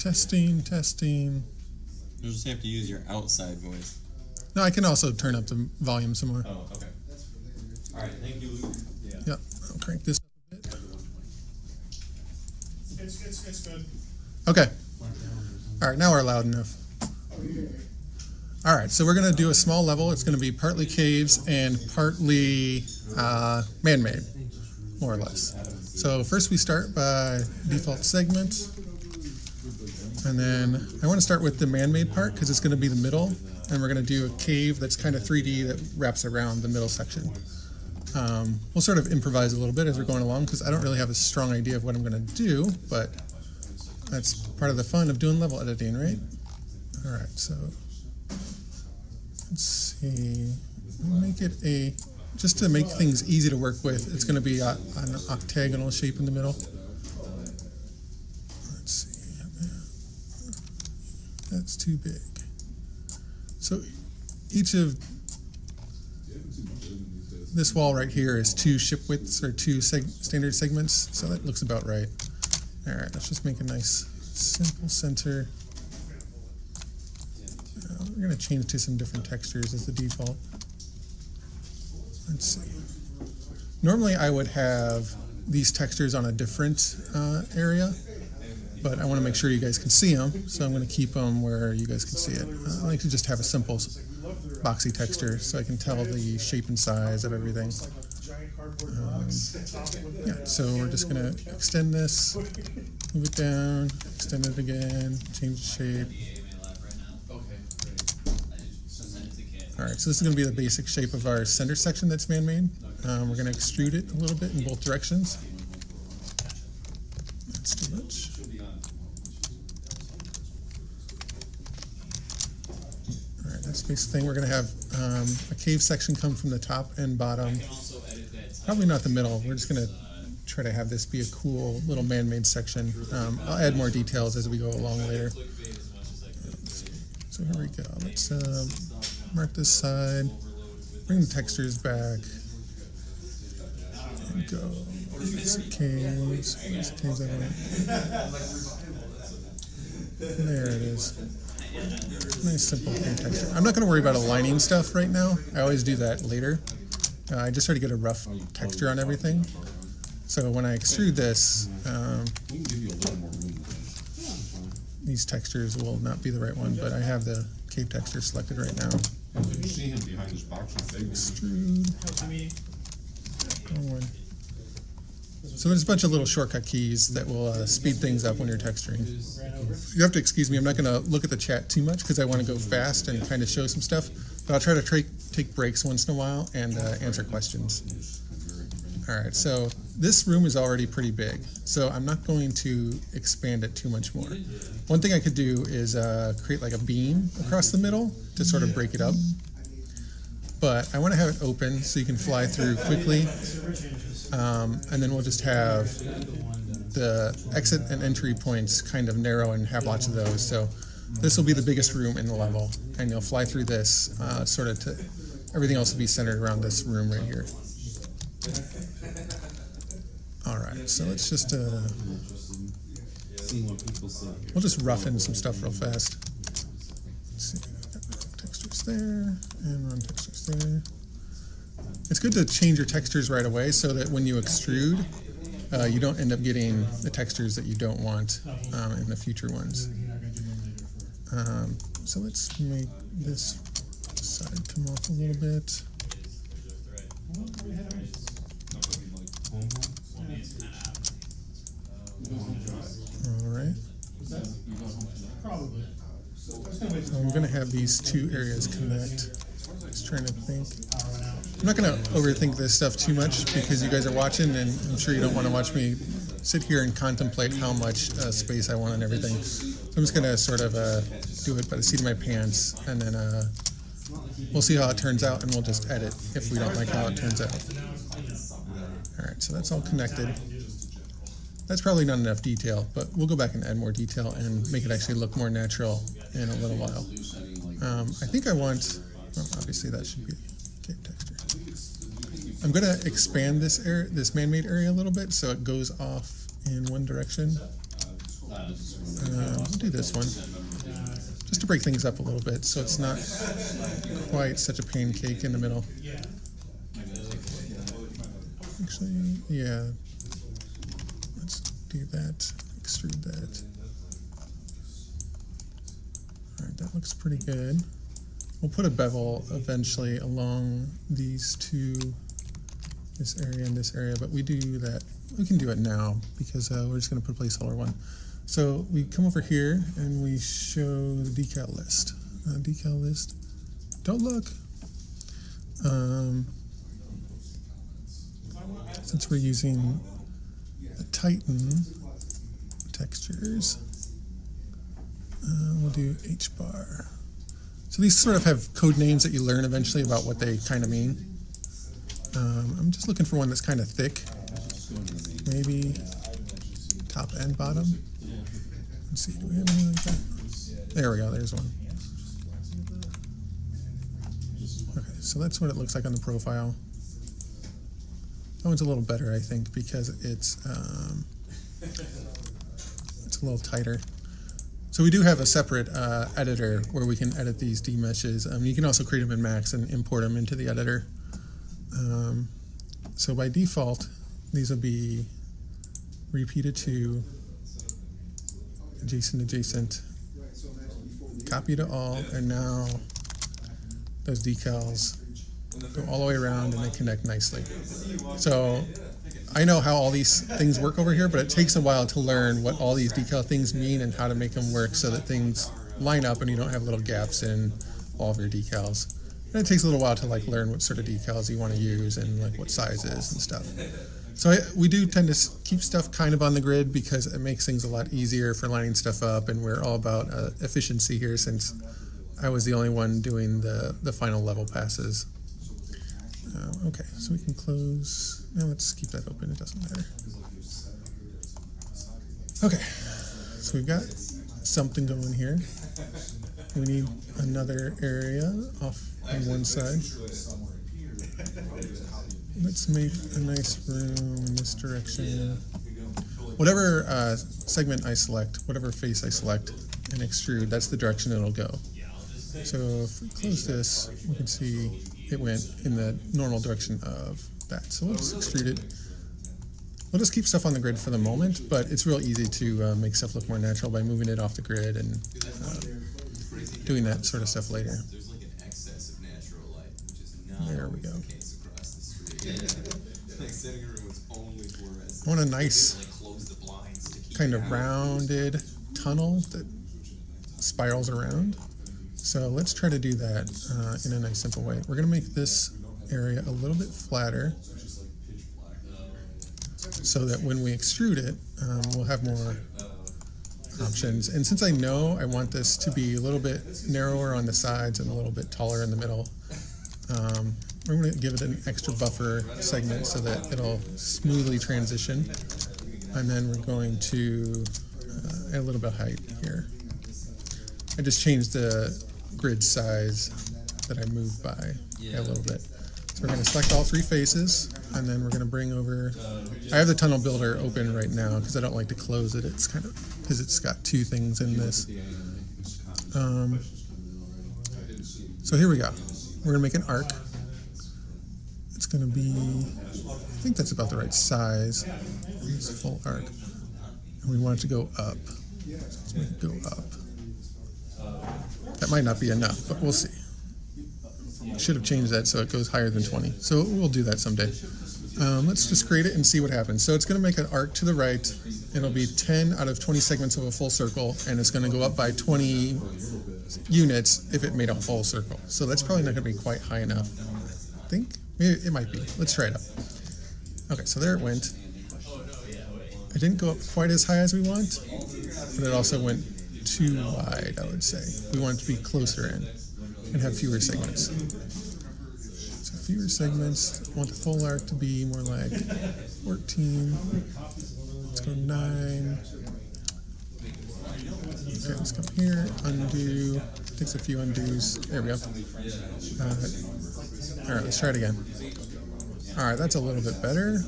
Testing, testing. You'll just have to use your outside voice. No, I can also turn up the volume some more. Oh, okay. All right, thank you, Luke. Yeah. Yep, I'll crank this up a bit. It's good. Okay. All right, now we're loud enough. All right, so we're going to do a small level. It's going to be partly caves and partly man-made, more or less. So first we start by default segment. And then I want to start with the man-made part because it's going to be the middle. And we're going to do a cave that's kind of 3D that wraps around the middle section. We'll sort of improvise a little bit as we're going along because I don't really have a strong idea of what I'm going to do, but that's part of the fun of doing level editing, right? All right, so let's see. We'll make it a, just to make things easy to work with, it's going to be an octagonal shape in the middle. Let's see. That's too big. So each of this wall right here is 2 ship widths or 2 standard segments, so that looks about right. All right, let's just make a nice simple center. We're going to change to some different textures as the default. Let's see. Normally I would have these textures on a different area, but I want to make sure you guys can see them, so I'm going to keep them where you guys can see it. I like to just have a simple boxy texture so I can tell the shape and size of everything. Yeah, so we're just going to extend this, move it down, extend it again, change the shape. All right, so this is going to be the basic shape of our center section that's man-made. We're going to extrude it a little bit in both directions. That's too much. All right, that's the basic thing. We're going to have a cave section come from the top and bottom. Probably not the middle. We're just going to try to have this be a cool little man-made section. I'll add more details as we go along later. So here we go. Let's mark this side, bring the textures back, and go. There's the caves. Where's the caves I want? There it is. Nice simple cave texture. I'm not going to worry about aligning stuff right now. I always do that later. I just try to get a rough texture on everything. So when I extrude this, these textures will not be the right one, but I have the cave texture selected right now. You see him behind this box and Extrude. So there's a bunch of little shortcut keys that will speed things up when you're texturing. You have to excuse me, I'm not going to look at the chat too much because I want to go fast and kind of show some stuff, but I'll try to take breaks once in a while and answer questions. All right, so this room is already pretty big, so I'm not going to expand it too much more. One thing I could do is create like a beam across the middle to sort of break it up. But I want to have it open so you can fly through quickly. And then we'll just have the exit and entry points kind of narrow and have lots of those. So this will be the biggest room in the level, and you'll fly through this sort of to, everything else will be centered around this room right here. All right, so let's just, we'll just roughen some stuff real fast. Let's see, got textures there, and run textures there. It's good to change your textures right away so that when you extrude, you don't end up getting the textures that you don't want in the future ones. So let's make this side come off a little bit. All right. So I'm going to have these 2 areas connect. Just trying to think. I'm not going to overthink this stuff too much because you guys are watching, and I'm sure you don't want to watch me sit here and contemplate how much space I want and everything. So I'm just going to sort of do it by the seat of my pants, and then we'll see how it turns out, and we'll just edit if we don't like how it turns out. All right, so that's all connected. That's probably not enough detail, but we'll go back and add more detail and make it actually look more natural in a little while. I think I want, well, obviously that should be cave texture. I'm going to expand this area, this man-made area a little bit so it goes off in one direction. We'll do this one, just to break things up a little bit, so it's not quite such a pancake in the middle. Actually, yeah. Let's do that. Extrude that. All right, that looks pretty good. We'll put a bevel eventually along these two, this area and this area, but we do that. We can do it now because we're just going to put a placeholder one. So we come over here and we show the decal list. Decal list. Don't look. Since we're using the Titan textures, we'll do H bar. So these sort of have code names that you learn eventually about what they kind of mean. I'm just looking for one that's kind of thick. Maybe top and bottom. Let's see, do we have anything like that? There we go, there's one. Okay, so that's what it looks like on the profile. That one's a little better, I think, because it's a little tighter. So we do have a separate editor where we can edit these demeshes. You can also create them in Max and import them into the editor. So by default, these will be repeated to adjacent, copy to all, and now those decals go all the way around and they connect nicely. So I know how all these things work over here, but it takes a while to learn what all these decal things mean and how to make them work so that things line up and you don't have little gaps in all of your decals. And it takes a little while to learn what sort of decals you want to use and what sizes and stuff. So we do tend to keep stuff kind of on the grid because it makes things a lot easier for lining stuff up, and we're all about efficiency here since I was the only one doing the final level passes. Okay, so we can close. Now let's keep that open, it doesn't matter. Okay, so we've got something going here. We need another area off on one side. Let's make a nice room in this direction. Whatever segment I select, whatever face I select and extrude, that's the direction it'll go. So if we close this, we can see it went in the normal direction of that. So we'll just extrude it. We'll just keep stuff on the grid for the moment, but it's real easy to make stuff look more natural by moving it off the grid and doing that sort of stuff later. There we go. I want a nice kind of rounded tunnel that spirals around. So let's try to do that in a nice simple way. We're going to make this area a little bit flatter so that when we extrude it, we'll have more options. And since I know I want this to be a little bit narrower on the sides and a little bit taller in the middle, we're going to give it an extra buffer segment so that it'll smoothly transition. And then we're going to add a little bit of height here. I just changed the grid size that I moved by a little bit. So we're going to select all three faces, and then we're going to bring over, I have the tunnel builder open right now because I don't like to close it. It's kind of, because it's got two things in this. So here we go. We're going to make an arc. It's going to be, I think that's about the right size. It's full arc. And we want it to go up. So let's make it go up. That might not be enough, but we'll see. Should have changed that so it goes higher than 20. So we'll do that someday. Let's just create it and see what happens. So it's going to make an arc to the right. It'll be 10 out of 20 segments of a full circle, and it's going to go up by 20 units if it made a full circle. So that's probably not going to be quite high enough. I think maybe it might be. Let's try it out. Okay, so there it went. It didn't go up quite as high as we want, but it also went too wide, I would say. We want it to be closer in and have fewer segments. So fewer segments. I want the full arc to be more like 14. Let's go 9. Okay, let's come here, undo. Takes a few undos. There we go. All right, let's try it again. All right, that's a little bit better.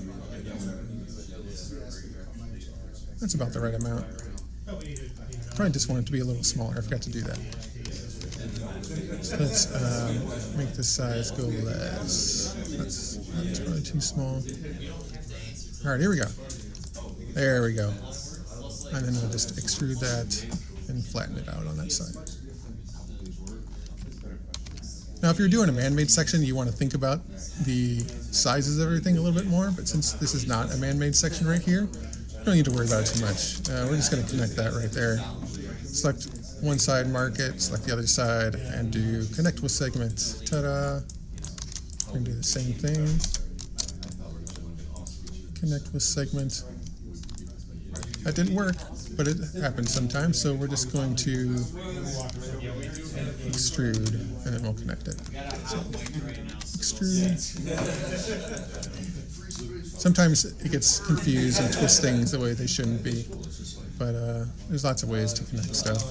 That's about the right amount. Probably just want it to be a little smaller. I forgot to do that. So let's make the size go less. That's probably too small. All right, here we go. There we go. And then we'll just extrude that and flatten it out on that side. Now, if you're doing a man-made section, you want to think about the sizes of everything a little bit more, but since this is not a man-made section right here, you don't need to worry about it too much. We're just going to connect that right there. Select one side, mark it, select the other side, and do connect with segment. Ta-da! We're going to do the same thing. Connect with segment. That didn't work, but it happens sometimes, so we're just going to extrude, and then we'll connect it. So, extrude. Sometimes it gets confused and twists things the way they shouldn't be, but there's lots of ways to connect stuff.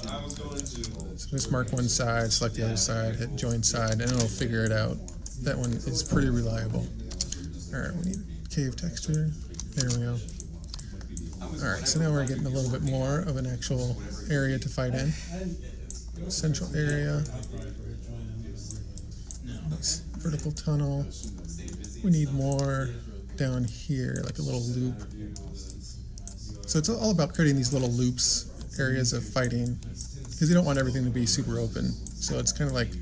So just mark one side, select the other side, hit join side, and it'll figure it out. That one is pretty reliable. All right, we need cave texture. There we go. All right, so now we're getting a little bit more of an actual area to fight in. Central area. Nice vertical tunnel. We need more down here, like a little loop. So it's all about creating these little loops, areas of fighting, because you don't want everything to be super open. So it's kind of like,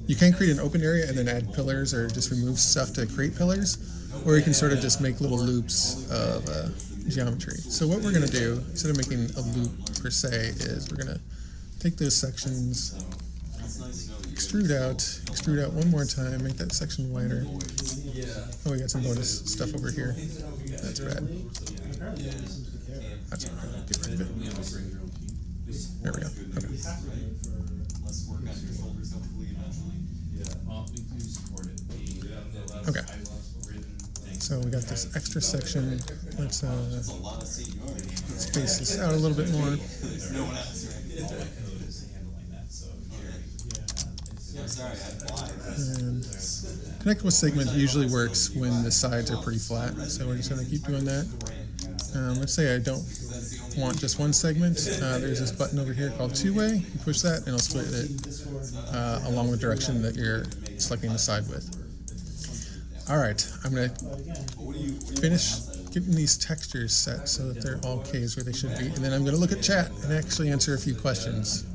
you can create an open area and then add pillars or just remove stuff to create pillars, or you can sort of just make little loops of geometry. So what we're going to do, instead of making a loop per se, is we're going to take those sections, extrude out one more time, make that section wider. Oh, we got some bonus stuff over here. That's bad. That's all right. Get rid of it. There we go. Okay. Okay. So we got this extra section. Let's space this out a little bit more. And connect with segment usually works when the sides are pretty flat, so we're just going to keep doing that. Let's say I don't want just one segment. There's this button over here called two-way. You push that and it'll split it along the direction that you're selecting the side with. All right, I'm going to finish getting these textures set so that they're all caves where they should be, and then I'm going to look at chat and actually answer a few questions.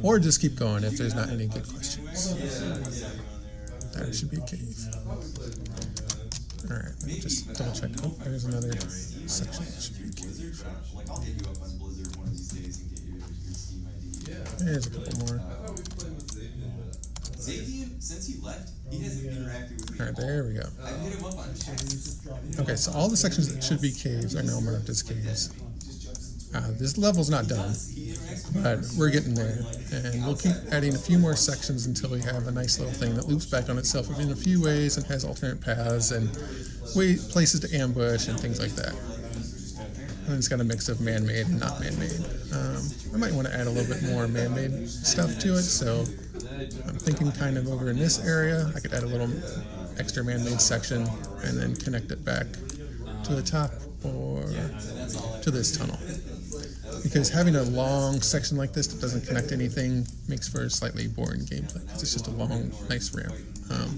Or just keep going if there's not any good questions. That should be a cave. All right, let me just double check. Oh, there's another section that should be a cave. There's a couple more. Since he left, he hasn't interacted with me. All right, there we go. I hit him up on chat. Okay, so all the sections that should be caves are now marked as caves. This level's not done, but we're getting there, and we'll keep adding a few more sections until we have a nice little thing that loops back on itself in a few ways and has alternate paths and places to ambush and things like that. And it's got a mix of man-made and not man-made. I might want to add a little bit more man-made stuff to it, so I'm thinking kind of over in this area, I could add a little extra man-made section and then connect it back to the top or to this tunnel. Because having a long section like this that doesn't connect anything makes for a slightly boring gameplay, because it's just a long, nice ramp.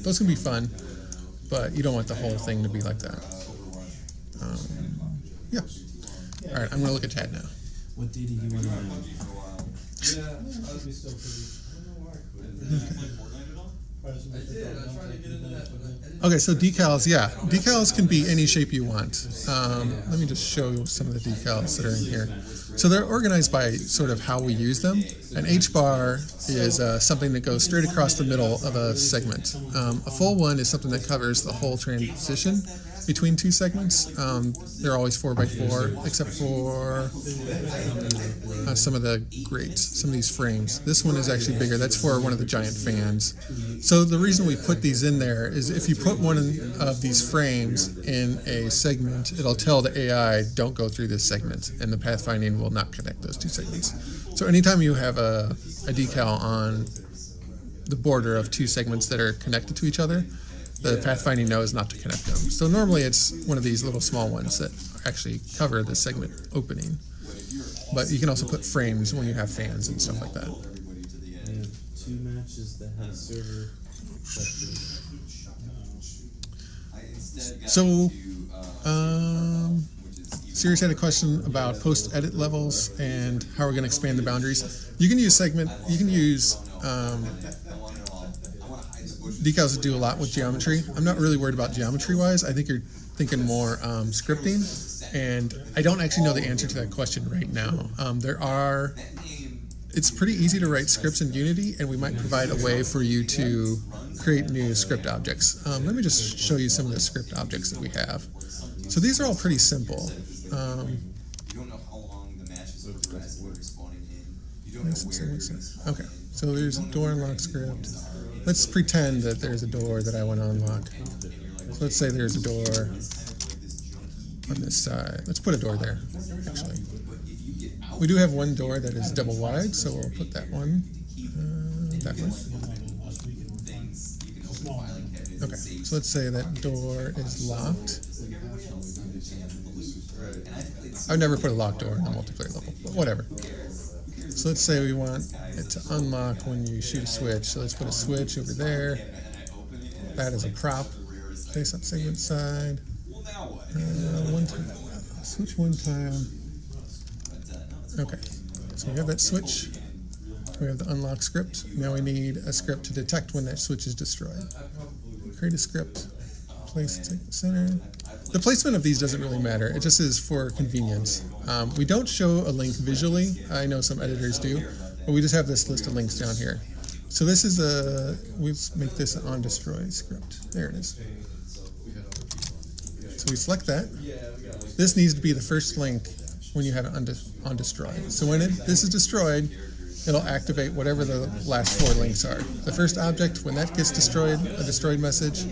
Those can be fun, but you don't want the whole thing to be like that. Yeah. All right, I'm going to look at chat now. What data do you want to know? Okay, so decals, yeah. Decals can be any shape you want. Let me just show you some of the decals that are in here. So they're organized by sort of how we use them. An H-bar is something that goes straight across the middle of a segment. A full one is something that covers the whole transition between two segments. They're always 4x4, except for some of the grates, some of these frames. This one is actually bigger. That's for one of the giant fans. So the reason we put these in there is if you put one of these frames in a segment, it'll tell the AI, don't go through this segment, and the pathfinding will not connect those two segments. So anytime you have a decal on the border of two segments that are connected to each other, the pathfinding knows not to connect them. So normally it's one of these little small ones that actually cover the segment opening. but you can also put frames when you have fans and stuff like that. Everybody to the We end. have 2 matches that have server section. I instead got So, into, which is even Sirius had a more- question about post-edit levels and how we're going to expand the boundaries. You can use segment, you can use I want it all. I want to hide the bushes. decals that do a lot with geometry. I'm not really worried about geometry-wise. I think you're thinking more scripting, and I don't actually know the answer to that question right now. It's pretty easy to write scripts in Unity, and we might provide a way for you to create new script objects. Let me just show you some of the script objects that we have. So these are all pretty simple. You don't know how long the match is progressing when you're spawning in. You don't know where. Okay, so there's a door unlock script. Let's pretend that there's a door that I want to unlock. So let's say there's a door on this side. Let's put a door there, actually. We do have one door that is double wide, so we'll put that one. That one. Okay, so let's say that door is locked. I've never put a locked door in a multiplayer level, but whatever. So let's say we want it to unlock when you shoot a switch. So let's put a switch over there. That is a prop. Place on segment side. One time. Switch one time. Okay, so we have that switch. We have the unlock script. Now we need a script to detect when that switch is destroyed. Create a script. Place it center. The placement of these doesn't really matter. It just is for convenience. We don't show a link visually. I know some editors do, but we just have this list of links down here. So this is we make this an on destroy script. There it is. So we select that. This needs to be the first link when you have it on destroy. So when this is destroyed, it'll activate whatever the last 4 links are. The first object, when that gets destroyed, a destroyed message,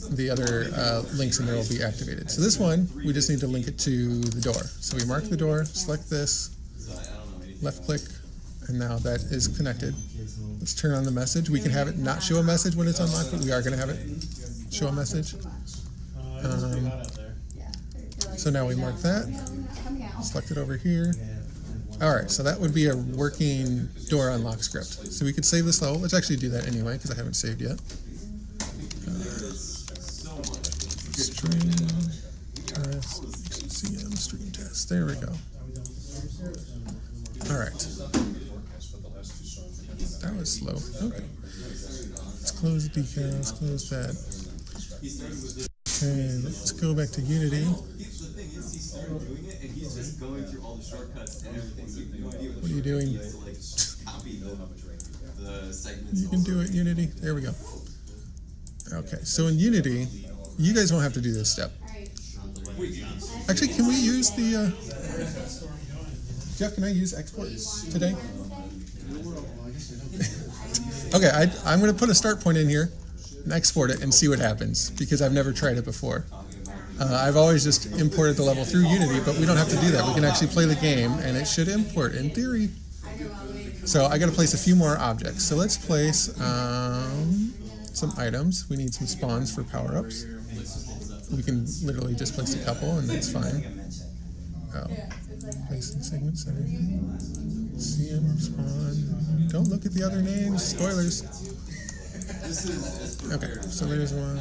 the other links in there will be activated. So this one, we just need to link it to the door. So we mark the door, select this, left click, and now that is connected. Let's turn on the message. We can have it not show a message when it's unlocked, but we are going to have it show a message. So now we mark that, select it over here. All right, so that would be a working door unlock script. So we could save this level. Let's actually do that anyway because I haven't saved yet. Stream test, CM stream test. There we go. All right. That was slow. Okay. Let's close the decals, close that. Okay, let's go back to Unity. The thing is, he started doing it, and he's just going through all the shortcuts and everything. So you have no idea What are you doing? He has to, like, copy the segments. You can do it, Unity. There we go. Okay, so in Unity, you guys won't have to do this step. Actually, can we use the... Jeff, can I use exports today? Okay, I'm going to put a start point in here and export it and see what happens, because I've never tried it before. I've always just imported the level through Unity, but we don't have to do that. We can actually play the game, and it should import in theory. So I got to place a few more objects. So let's place some items. We need some spawns for power-ups. We can literally just place a couple, and that's fine. Oh, place in segment center. CM spawn. Don't look at the other names. Spoilers. Okay, so there's one.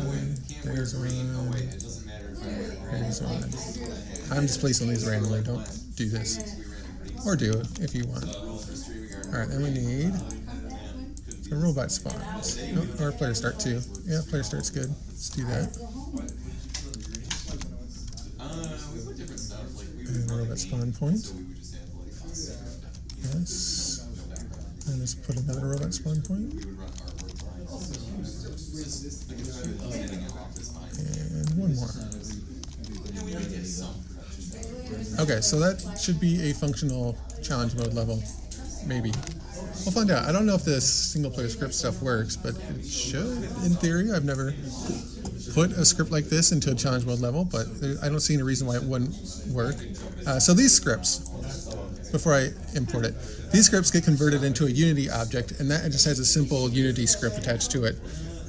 There's one. There's one. I'm just placing these randomly. Don't do this. Or do it if you want. Alright, then we need some robot spawns. Oh, or player start too. Yeah, player start's good. Let's do that. And robot spawn point. Yes. And let's put another robot spawn point. And one more. Okay, so that should be a functional challenge mode level. Maybe. We'll find out. I don't know if this single player script stuff works, but it should, in theory. I've never put a script like this into a challenge mode level, but I don't see any reason why it wouldn't work. So these scripts, before I import it, these scripts get converted into a Unity object, and that just has a simple Unity script attached to it,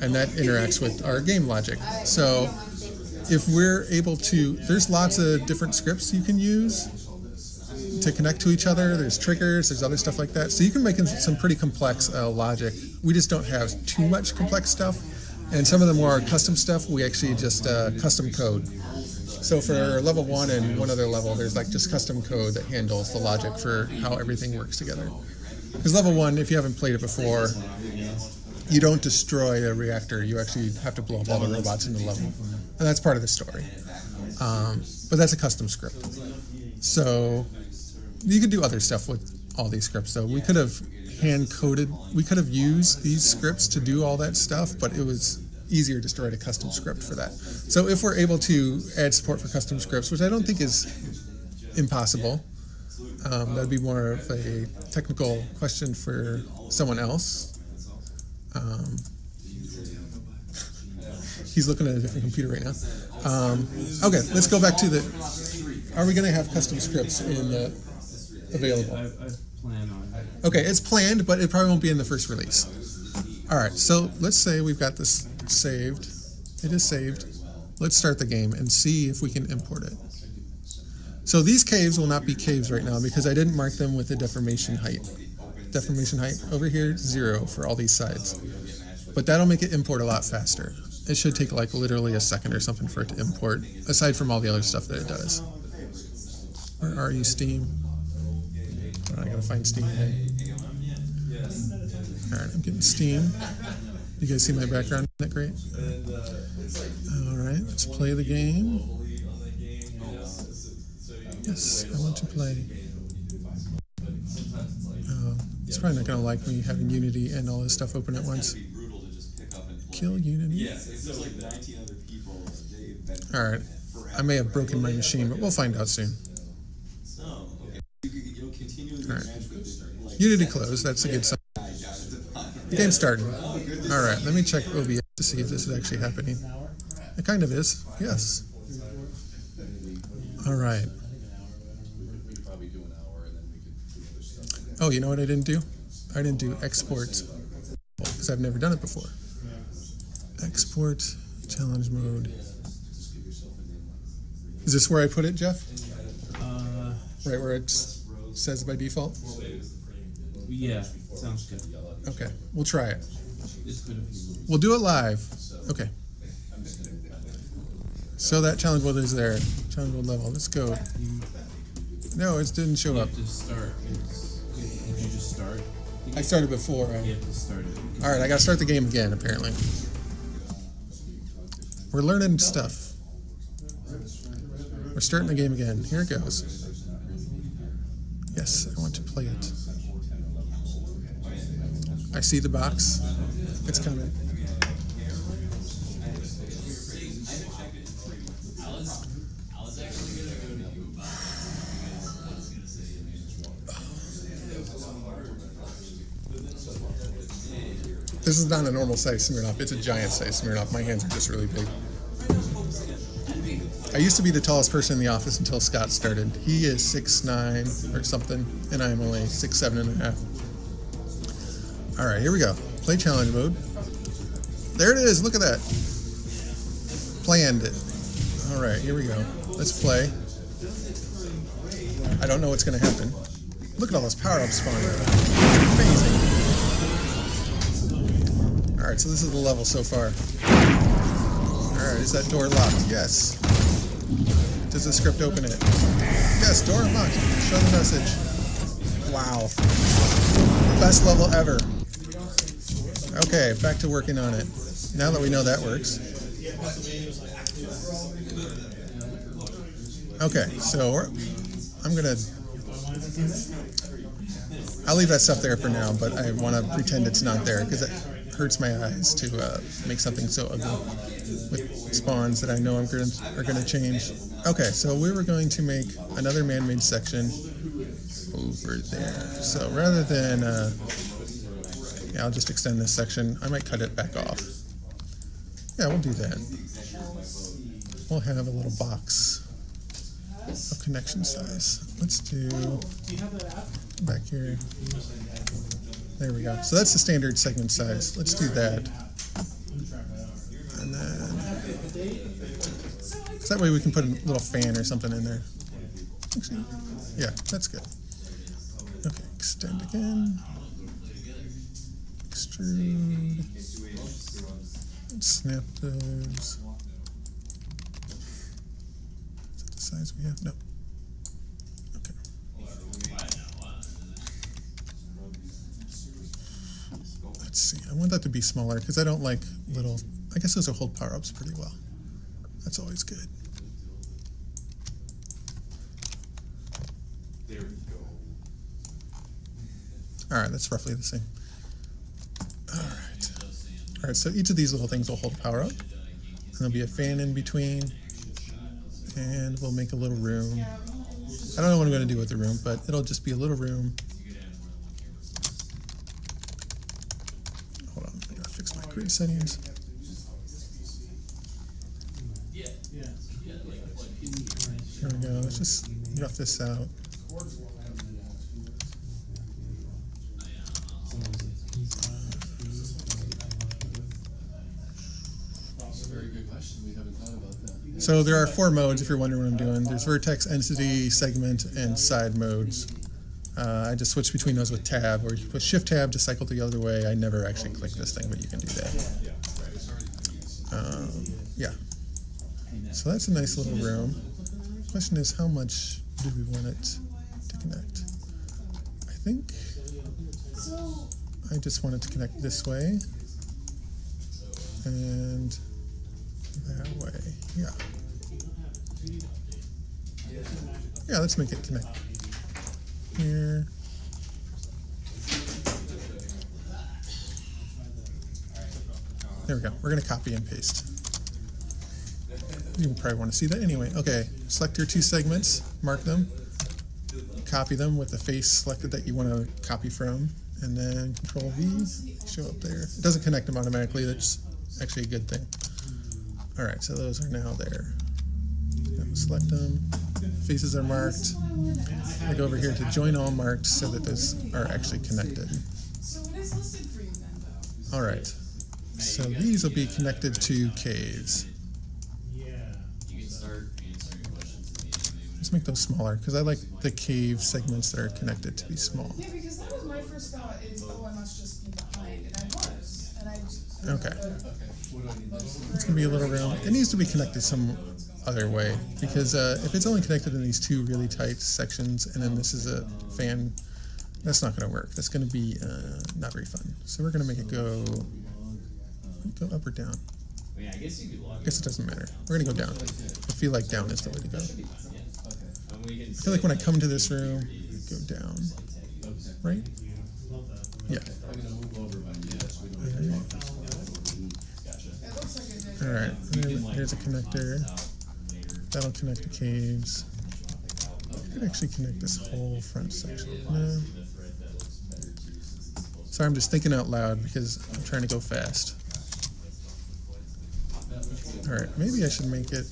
and that interacts with our game logic. So if we're able to, there's lots of different scripts you can use. to connect to each other. There's triggers, there's other stuff like that. So you can make some pretty complex logic. We just don't have too much complex stuff. And some of the more custom stuff, we actually just custom code. So for level 1 and one other level, there's like just custom code that handles the logic for how everything works together. Because level 1, if you haven't played it before, you don't destroy a reactor. You actually have to blow up all the robots in the level. And that's part of the story. But that's a custom script. So you could do other stuff with all these scripts. So we could have hand-coded, we could have used these scripts to do all that stuff, but it was easier just to write a custom script for that. So if we're able to add support for custom scripts, which I don't think is impossible, that'd be more of a technical question for someone else. He's looking at a different computer right now. Okay, let's go back to the. Are we going to have custom scripts in the available? I plan on it. Okay, it's planned, but it probably won't be in the first release. All right, so let's say we've got this saved. It is saved. Let's start the game and see if we can import it. So these caves will not be caves right now because I didn't mark them with a deformation height. Deformation height over here, 0 for all these sides. But that'll make it import a lot faster. It should take like literally a second or something for it to import, aside from all the other stuff that it does. Where are you, Steam? Oh, I gotta find Steam again. Alright, I'm getting Steam. You guys see my background? Isn't that great? Alright, let's play the game. Yes, I want to play. It's probably not going to like me having Unity and all this stuff open at once. Kill Unity. Alright, I may have broken my machine, but we'll find out soon. Alright, Unity closed, that's a good sign. The game's starting. Alright, let me check OBS to see if this is actually happening. It kind of is, yes. Alright. Oh, you know what I didn't do? I didn't do export, because I've never done it before. Export, challenge mode. Is this where I put it, Jeff? Right where it says by default? Yeah, sounds good. Okay, we'll try it. It's good if you We'll do it live. Okay. So that challenge mode is there. Challenge mode level. Let's go. No, it didn't show You up. have to start. Did you just start? I started before. You have to start it. All right, I got to start the game again, apparently. We're learning stuff. We're starting the game again. Here it goes. Yes, I want to play it. I see the box. It's coming. This is not a normal size Smirnoff. It's a giant size Smirnoff. My hands are just really big. I used to be the tallest person in the office until Scott started. He is 6'9" or something, and I'm only 6'7.5". All right, here we go. Play challenge mode. There it is. Look at that. Planned it. All right, here we go. Let's play. I don't know what's going to happen. Look at all those power-ups spawning. Amazing. All right, so this is the level so far. All right, is that door locked? Yes. Does the script open it? Yes, door unlocked. Show the message. Wow. Best level ever. Okay, back to working on it. Now that we know that works. Okay, so I'm gonna. I'll leave that stuff there for now, but I want to pretend it's not there because it hurts my eyes to make something so ugly with spawns that I know are going to change. Okay, so we were going to make another man-made section over there. So rather than, yeah, I'll just extend this section. I might cut it back off. Yeah, we'll do that. We'll have a little box of connection size. Let's do back here. There we go. So that's the standard segment size. Let's do that. And then, so that way we can put a little fan or something in there. Actually, yeah, that's good. Okay, extend again. Extrude. Let's snap those. Is that the size we have? No. Okay. Let's see. I want that to be smaller because I don't like little. I guess those will hold power ups pretty well. That's always good. There we go. All right, that's roughly the same. All right, so each of these little things will hold power up. And there'll be a fan in between. And we'll make a little room. I don't know what I'm going to do with the room, but it'll just be a little room. Hold on, I gotta fix my grid settings. Here we go, let's just rough this out. Very good question. We haven't thought about that. So there are 4 modes if you're wondering what I'm doing. There's vertex, entity, segment, and side modes. I just switch between those with tab, or you push shift tab to cycle the other way. I never actually click this thing, but you can do that. Yeah. So that's a nice little room. Question is, how much do we want it to connect? I think I just want it to connect this way and that way. Yeah. Yeah, let's make it connect here. There we go. We're going to copy and paste. You probably want to see that anyway. Okay, select your 2 segments, mark them, copy them with the face selected that you want to copy from, and then Control V, show up there. It doesn't connect them automatically, that's actually a good thing. All right, so those are now there. Now select them, faces are marked. I go over here to join all marked so that those are actually connected. So what is listed for you then, though? All right, so these will be connected to caves. Let's make those smaller because I like the cave segments that are connected to be small. Yeah, because that was my first thought is, oh, I must just be behind, and I was, and I just... Okay. What do I need next? It's gonna be a little room. It needs to be connected some other way because if it's only connected in these 2 really tight sections and then this is a fan, that's not gonna work. That's gonna be not very fun. So we're gonna make it go up or down. Yeah, I guess you could log I guess it doesn't matter. We're gonna go down. I feel like down is the way to go. I feel like when I come to this room, I go down. Right? Yeah. I'm gonna move over by yes. We don't Alright. It looks like it did. Alright, and then here's a connector. That'll connect the caves. I could actually connect this whole front section. No. Sorry, I'm just thinking out loud because I'm trying to go fast. Alright, maybe I should make it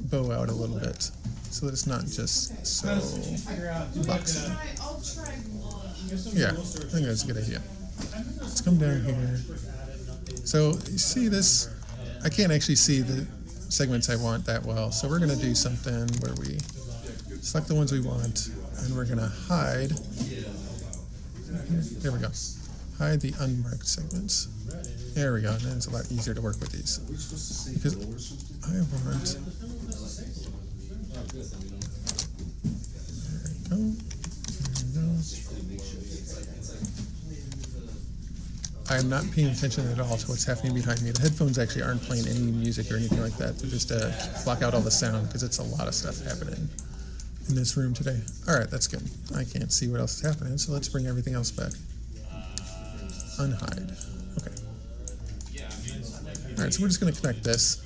bow out a little bit so that it's not just so boxy. I'll try one. Yeah, I think that's a good idea. Let's come down here. So you see this? I can't actually see the segments I want that well, so we're going to do something where we select the ones we want and we're going to hide. There we go. Hide the unmarked segments. There we go. And then it's a lot easier to work with these because I want. There we go. I am not paying attention at all to what's happening behind me. The headphones actually aren't playing any music or anything like that. They're just block out all the sound because it's a lot of stuff happening in this room today. All right, that's good. I can't see what else is happening, so let's bring everything else back. Unhide. Okay. All right, so we're just going to connect this.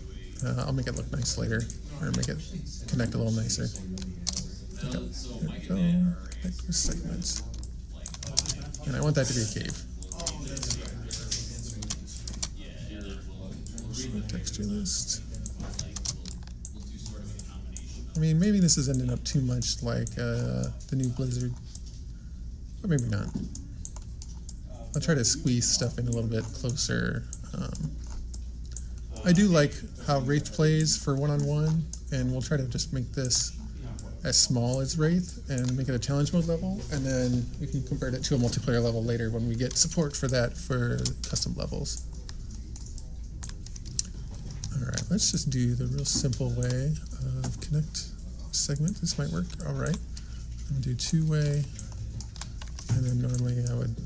I'll make it look nice later, or make it connect a little nicer. There we go. Connect with segments. And I want that to be a cave. Texture list. I mean, maybe this is ending up too much like the new Blizzard, but maybe not. I'll try to squeeze stuff in a little bit closer. I do like how Wraith plays for one-on-one, and we'll try to just make this as small as Wraith and make it a challenge mode level, and then we can convert it to a multiplayer level later when we get support for that for custom levels. Alright, let's just do the real simple way of connect segment. This might work. Alright. I'm going to do two-way, and then normally I would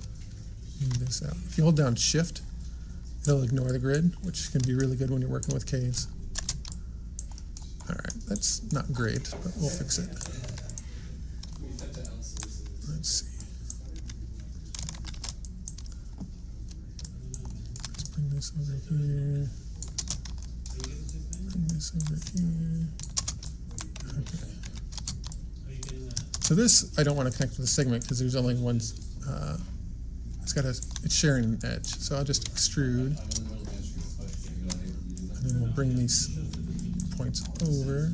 move this out. If you hold down Shift, it'll ignore the grid, which can be really good when you're working with caves. Alright, that's not great, but we'll fix it. Let's see. Let's bring this over here. Bring this over here. Okay. So this, I don't want to connect to the segment because there's only one, it's sharing an edge. So I'll just extrude, and then we'll bring these points over,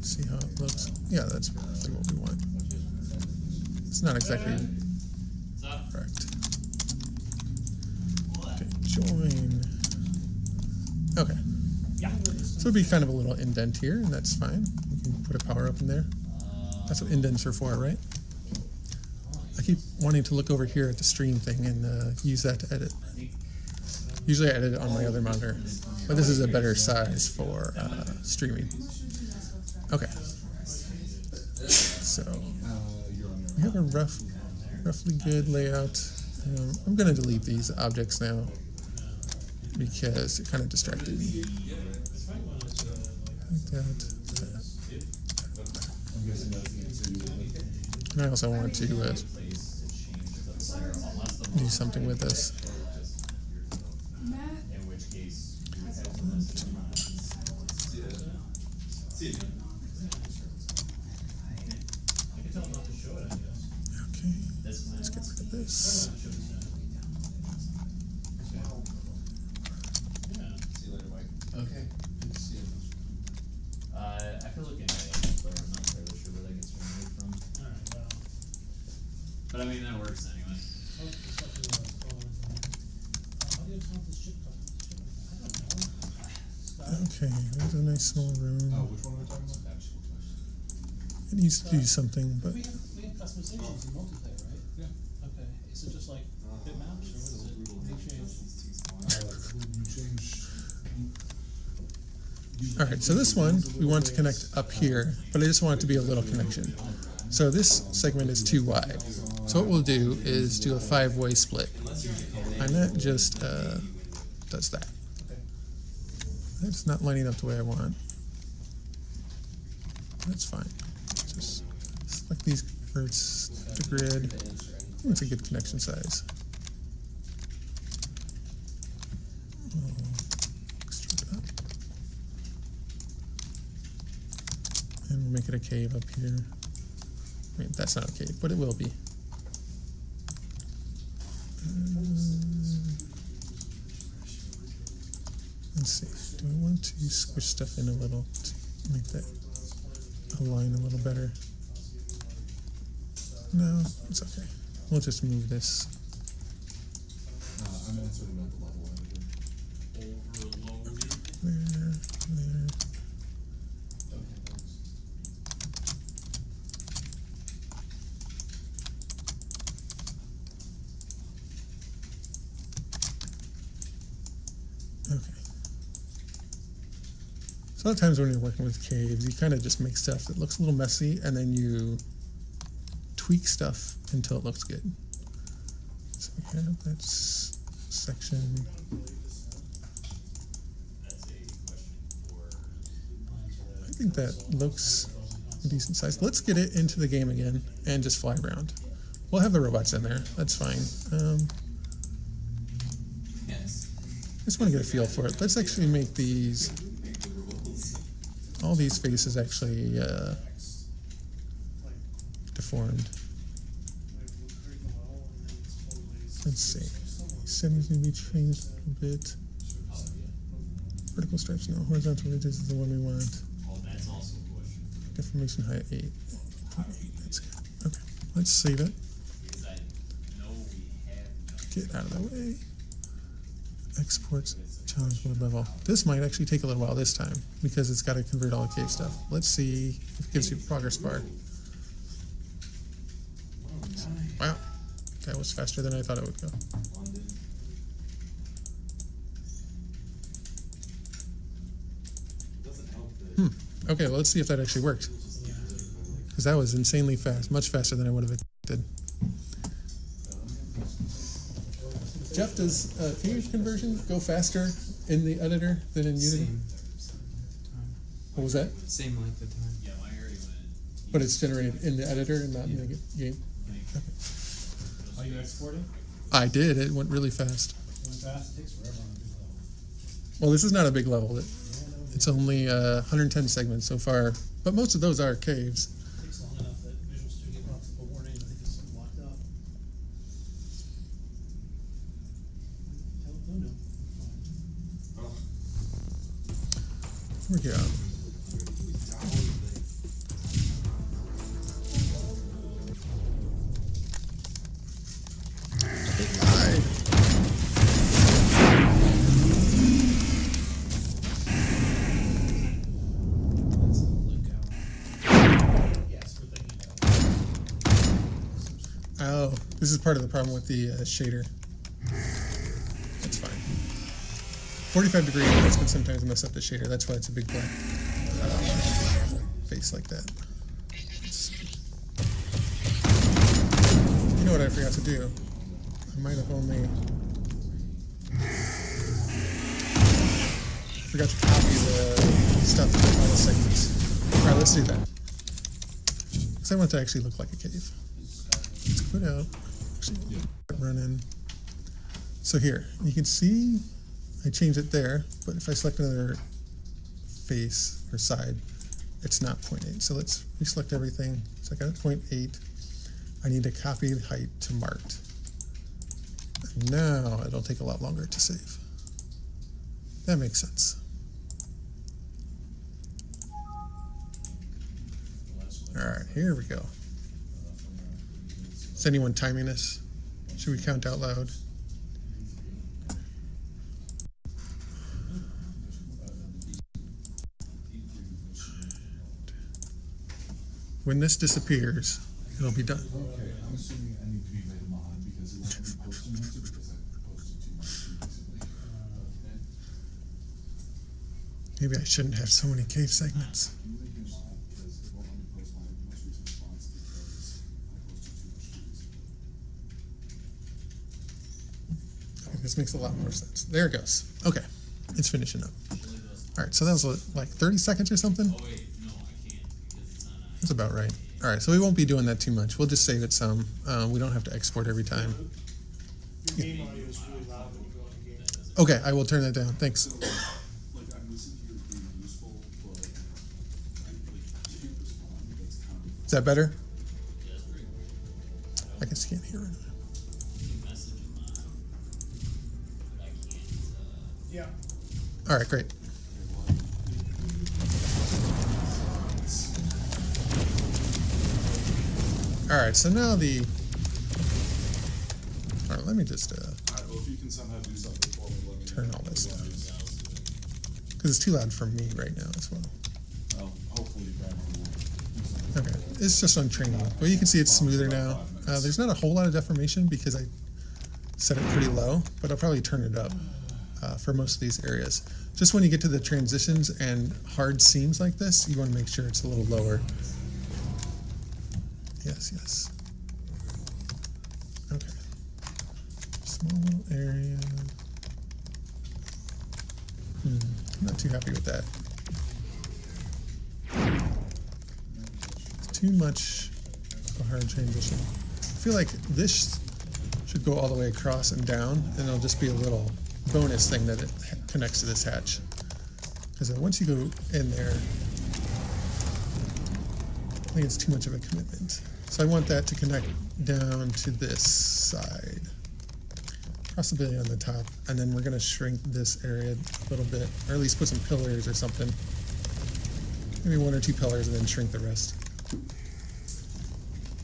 see how it looks. Yeah, that's roughly what we want. It's not exactly correct. Okay, join. Okay. So it'd be kind of a little indent here, and that's fine. We can put a power up in there. That's what indents are for, right? I keep wanting to look over here at the stream thing and use that to edit. Usually I edit it on my other monitor, but this is a better size for streaming. Okay. So we have a roughly good layout. I'm going to delete these objects now because it kind of distracted me. Like that. And I also want to do something with this. Okay, let's get rid of this. Okay. After looking at it, I'm not entirely sure where that gets removed from. But I mean, that works anyway. Okay, there's a nice small room. Which one are we talking about? It needs to do something, but We have customizations in multiplayer, right? Yeah. Okay, is it just like bitmaps, or what is it? alright, so this one we want to connect up here, but I just want it to be a little connection. So this segment is too wide. So what we'll do is do a 5-way split. And that just does that. It's not lining up the way I want. That's fine. Just select these verts, the grid. I think it's a good connection size. Extrude up. And we'll make it a cave up here. I mean, that's not a cave, but it will be. Let's see. Do I want to squish stuff in a little to make that align a little better? No, it's okay. We'll just move this. I'm inserting at the level editor. There. Okay. So a lot of times when you're working with caves, you kind of just make stuff that looks a little messy, and then you tweak stuff until it looks good. So we have that section. I think that looks a decent size. Let's get it into the game again and just fly around. We'll have the robots in there. That's fine. Yes. I just want to get a feel for it. Let's actually make these, all these faces actually deformed. Let's see. Settings need to be changed a little bit. Vertical stripes, no. Horizontal ridges is the one we want. Oh, that's also a question. Deformation height 8. 8. That's good. Okay. Let's save it. Because I know we have Get out of the way. Exports challenge mode level. This might actually take a little while this time because it's got to convert all the cave stuff. Let's see if it gives you a progress bar. That was faster than I thought it would go. London. Doesn't help that. Okay, well, let's see if that actually worked. Because that was insanely fast, much faster than I would have expected. Jeff, does page conversion go faster in the editor than in Unity? Same What was that? Same length of time. Yeah, mine already went. But it's generated in the editor and not in the game? Are you exporting? I did, it went really fast. Going fast, it takes forever on a big level. Well, this is not a big level. Yeah, no, It's only 110 segments so far, but most of those are caves. it takes long enough that Visual Studio pops up a warning, I think it's locked up. Oh, no. Fine. Here we go. That's a lookout. Yes, we're thinking about it. Oh, this is part of the problem with the shader. That's fine. 45 degree angles can sometimes mess up the shader. That's why it's a big black face like that. You know what I forgot to do? I might have only forgot to copy the stuff to the final segments. All right, let's do that. Because I want it to actually look like a cave. Let's quit out. Actually, run in. So here, you can see I changed it there, but if I select another face or side, it's not 0.8. So let's reselect everything. So I got it 0.8. I need to copy the height to marked. And now it'll take a lot longer to save. That makes sense. All right, here we go. Is anyone timing this? Should we count out loud? When this disappears, it'll be done. Okay, I'm assuming I need to be made a mod because it won't be posted next week because I posted too much recently. Maybe I shouldn't have so many cave segments. Can you make me a mod because it won't let me post my most recent response because I posted too much recently. Okay, this makes a lot more sense. There it goes. Okay, it's finishing up. All right, so that was like 30 seconds or something? Oh wait, no, I can't because it's on. That's about right. All right, so we won't be doing that too much. We'll just save it some. We don't have to export every time. Your game audio is really loud when you go in the game. Okay, I will turn that down. Thanks. So, like, I'm listening to you as being useful, but I can't respond. That's kind of. Is that better? Yeah, that's pretty cool. I guess you can't hear it. You can message them but I can't. Yeah. All right, great. All right, so now the. All right, let me just Alright, well, if you can somehow do something for me, let me turn know. all this down Otherwise, because it's too loud for me right now as well. hopefully, Brandon will do something. Okay, it's just on training. Well, you can see it's smoother now. There's not a whole lot of deformation because I set it pretty low, but I'll probably turn it up for most of these areas. Just when you get to the transitions and hard seams like this, you want to make sure it's a little lower. Yes, yes. Okay. Small little area. I'm not too happy with that. Too much of a hard transition. I feel like this should go all the way across and down, and it'll just be a little bonus thing that it connects to this hatch. Because once you go in there, I think it's too much of a commitment. So I want that to connect down to this side. Possibly on the top, and then we're going to shrink this area a little bit, or at least put some pillars or something. Maybe 1 or 2 pillars and then shrink the rest.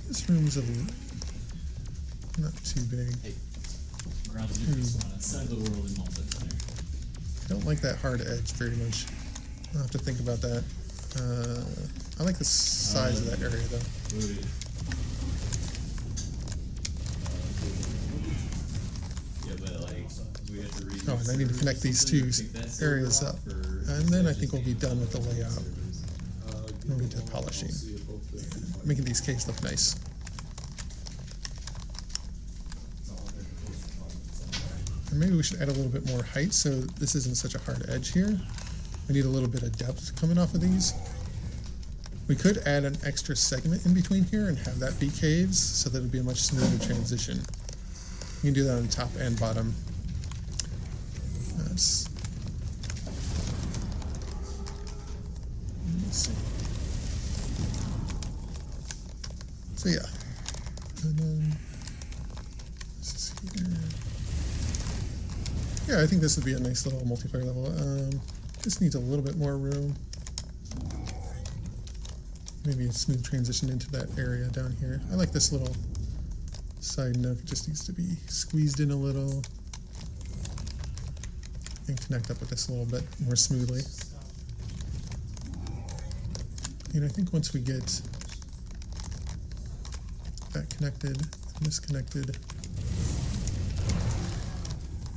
This room's not too big. Hey, ground zeroes on a side of the world in multiplayer. I don't like that hard edge very much. I'll have to think about that. I like the size of that area though. Oh, and I need to connect these two areas up. And then I think we'll be done with the layout. We'll get to polishing. Making these caves look nice. And maybe we should add a little bit more height so this isn't such a hard edge here. We need a little bit of depth coming off of these. We could add an extra segment in between here and have that be caves so that it would be a much smoother transition. You can do that on top and bottom. Let's see. So yeah. And then this is here. Yeah, I think this would be a nice little multiplayer level. Just needs a little bit more room. Maybe a smooth transition into that area down here. I like this little side nook. It just needs to be squeezed in a little and connect up with this a little bit more smoothly. And I think once we get that connected, this connected,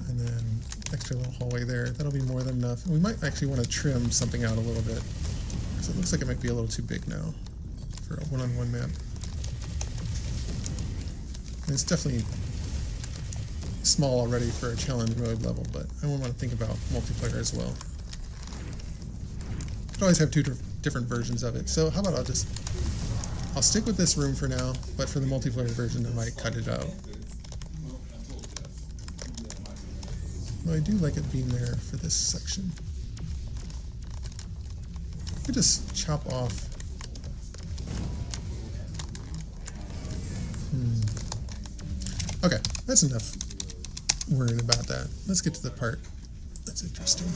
and then extra little hallway there, that'll be more than enough. And we might actually want to trim something out a little bit, because it looks like it might be a little too big now for a one-on-one map. And it's definitely small already for a challenge mode level, but I want to think about multiplayer as well. You could always have two different versions of it. So how about I'll stick with this room for now, but for the multiplayer version I might cut it out. Well, I do like it being there for this section. I could just chop off. Okay, that's enough worrying about that. Let's get to the part that's interesting.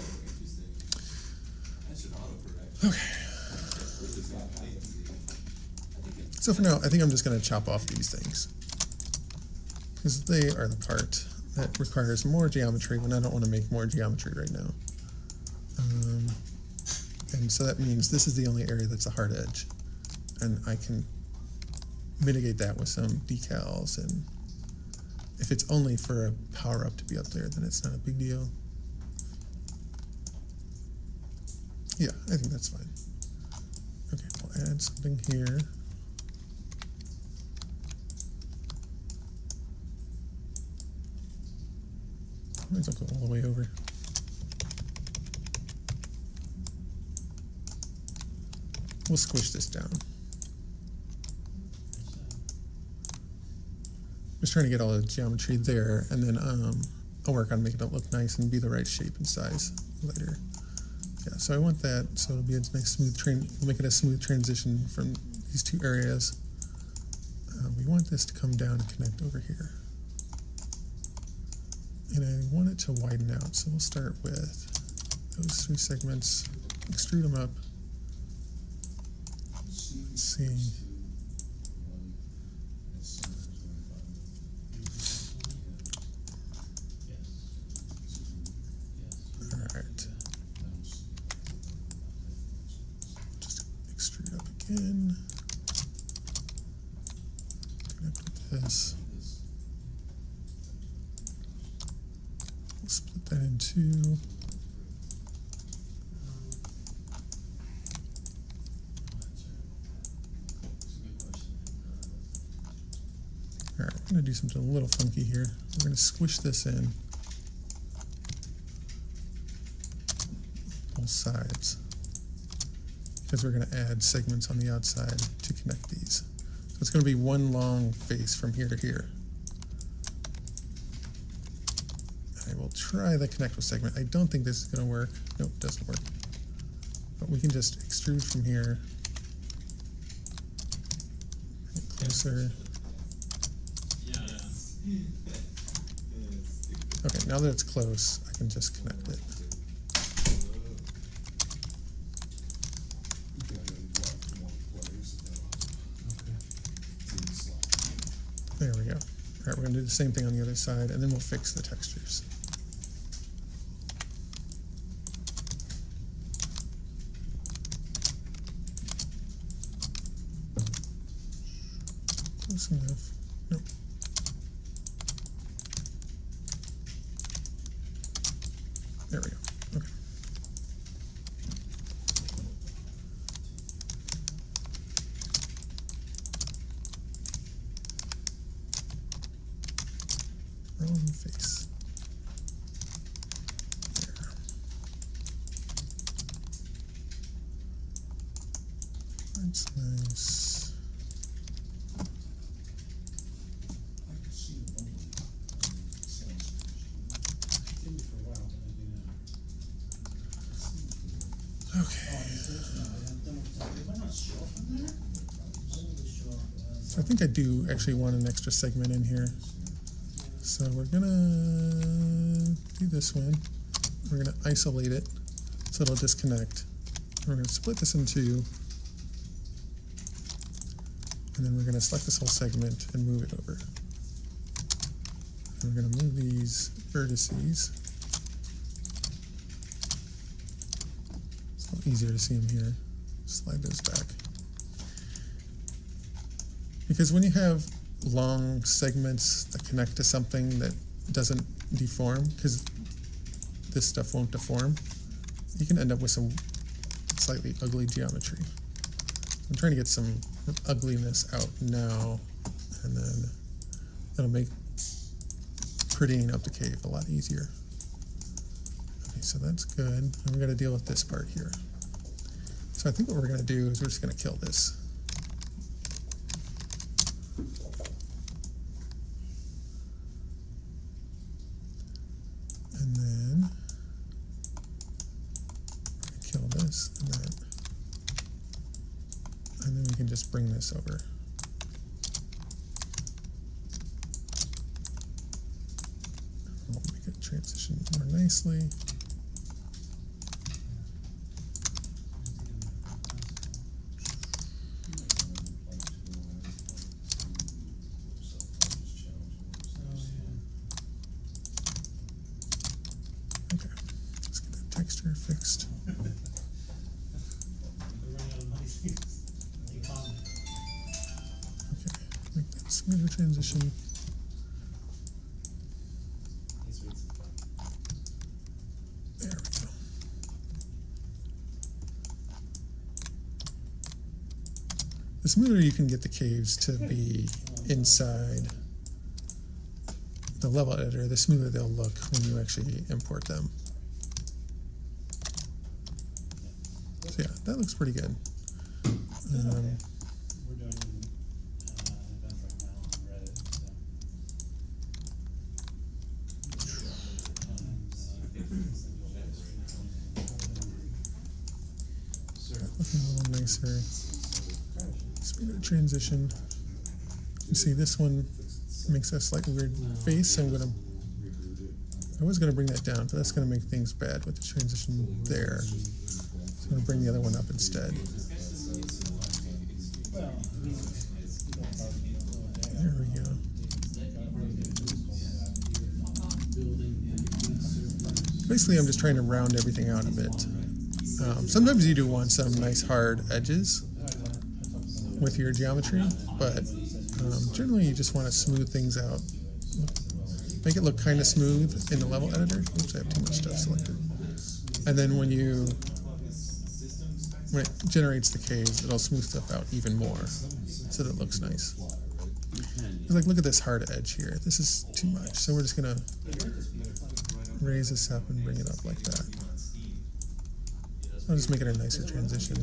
Okay. So for now, I think I'm just going to chop off these things, because they are the part that requires more geometry when I don't want to make more geometry right now. And so that means this is the only area that's a hard edge, and I can mitigate that with some decals, and if it's only for a power-up to be up there, then it's not a big deal. Yeah, I think that's fine. Okay, we'll add something here. Might as well go all the way over. We'll squish this down. Just trying to get all the geometry there, and then I'll work on making it look nice and be the right shape and size later. Yeah, so I want that, so it'll be a nice smooth we'll make it a smooth transition from these two areas. We want this to come down and connect over here. And I want it to widen out, so we'll start with those three segments, extrude them up. Let's see. Alright. Just extrude up again. Connect with this. We'll split that in two. Alright, we're going to do something a little funky here. We're going to squish this in both sides, because we're going to add segments on the outside to connect these. So it's going to be one long face from here to here. I will try the connect with segment. I don't think this is going to work. Nope, doesn't work. But we can just extrude from here. Bring it closer. Okay, now that it's close, I can just connect it. There we go. All right, we're going to do the same thing on the other side, and then we'll fix the textures. Close enough. Nope. There we go. Okay. Wrong face. There. That's nice. Didn't for a while, but I do now. Okay. Am I not show up on there? I don't really show up. So I think I do actually want an extra segment in here. So we're gonna do this one. We're gonna isolate it so it'll disconnect. We're gonna split this in two. And then we're gonna select this whole segment and move it over. And we're gonna move these vertices. It's a little easier to see them here. Slide those back. Because when you have long segments that connect to something that doesn't deform, because this stuff won't deform, you can end up with some slightly ugly geometry. I'm trying to get some ugliness out now, and then it'll make prettying up the cave a lot easier. Okay, so that's good. And we're going to deal with this part here. So I think what we're going to do is we're just going to kill this. And then kill this and that. And then we can just bring this over. We'll make it transition more nicely. Okay, let's get that texture fixed. We're running out of money. Economy. Okay, make that smoother transition. There we go. The smoother you can get the caves to be inside the level editor, the smoother they'll look when you actually import them. So yeah, that looks pretty good. We're doing an event right now on Reddit, Looking a little nicer. Smoother transition. You see this one makes a slightly weird face. I was gonna bring that down, but that's gonna make things bad with the transition there. So I'm gonna bring the other one up instead. There we go. Basically, I'm just trying to round everything out a bit. Sometimes you do want some nice hard edges with your geometry, but generally you just want to smooth things out. Make it look kind of smooth in the level editor. Oops, I have too much stuff selected. And then when it generates the caves, it'll smooth stuff out even more so that it looks nice. It's like, look at this hard edge here. This is too much. So we're just gonna raise this up and bring it up like that. I'll just make it a nicer transition. I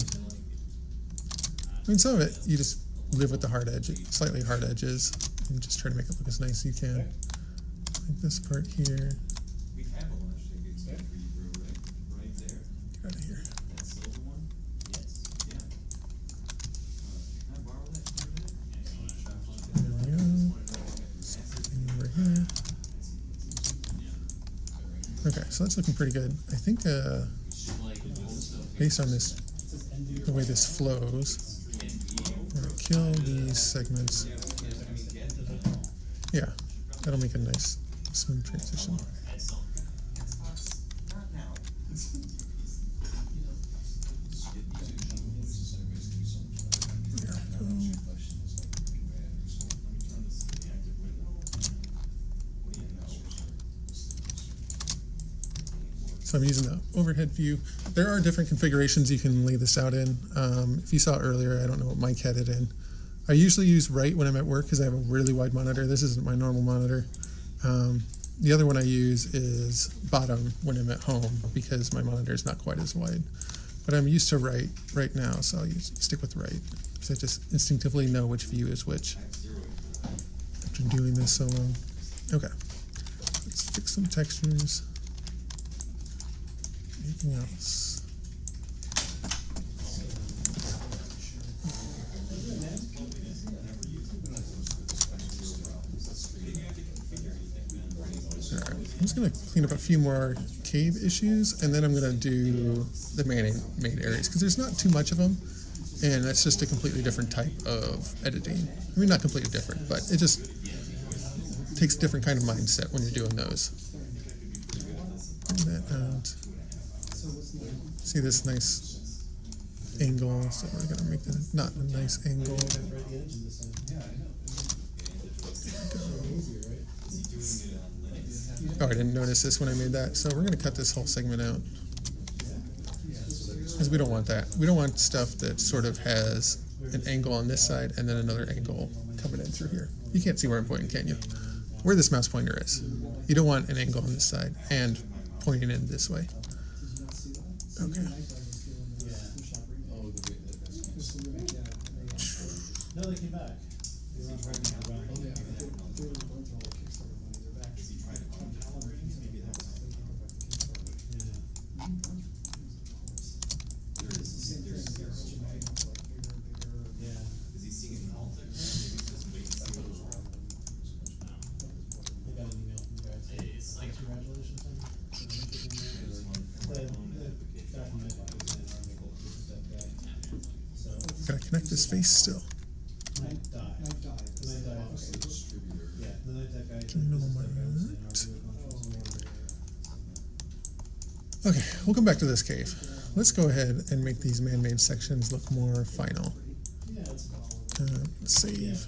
mean, some of it, you just live with the hard edge, slightly hard edges, and just try to make it look as nice as you can. Like this part here. We have a launch ticket for you, right there. Get out of here. That silver one? Yes. Yeah. Can I borrow that for a minute? There we go. Something over here. Okay, so that's looking pretty good. I think based on this, the way this flows, I'm gonna kill these segments. Yeah, that'll make a nice smooth transition. Not now. There we go. So So I'm using the overhead view. There are different configurations you can lay this out in. If you saw earlier, I don't know what Mike had it in. I usually use right when I'm at work because I have a really wide monitor. This isn't my normal monitor. The other one I use is bottom when I'm at home because my monitor is not quite as wide. But I'm used to right now, so I'll stick with right because I just instinctively know which view is which after doing this so long. Okay, let's fix some textures. Anything else? Alright, I'm just going to clean up a few more cave issues, and then I'm going to do the man-made areas, because there's not too much of them, and that's just a completely different type of editing. I mean, not completely different, but it just takes a different kind of mindset when you're doing those. Bring that out. See this nice angle, so we're going to make that not a nice angle. Oh, I didn't notice this when I made that, so we're going to cut this whole segment out. Because we don't want that. We don't want stuff that sort of has an angle on this side and then another angle coming in through here. You can't see where I'm pointing, can you? Where this mouse pointer is. You don't want an angle on this side and pointing in this way. Okay. No, they came back. Gotta connect this face still. Okay, we'll come back to this cave. Let's go ahead and make these man-made sections look more final. Save.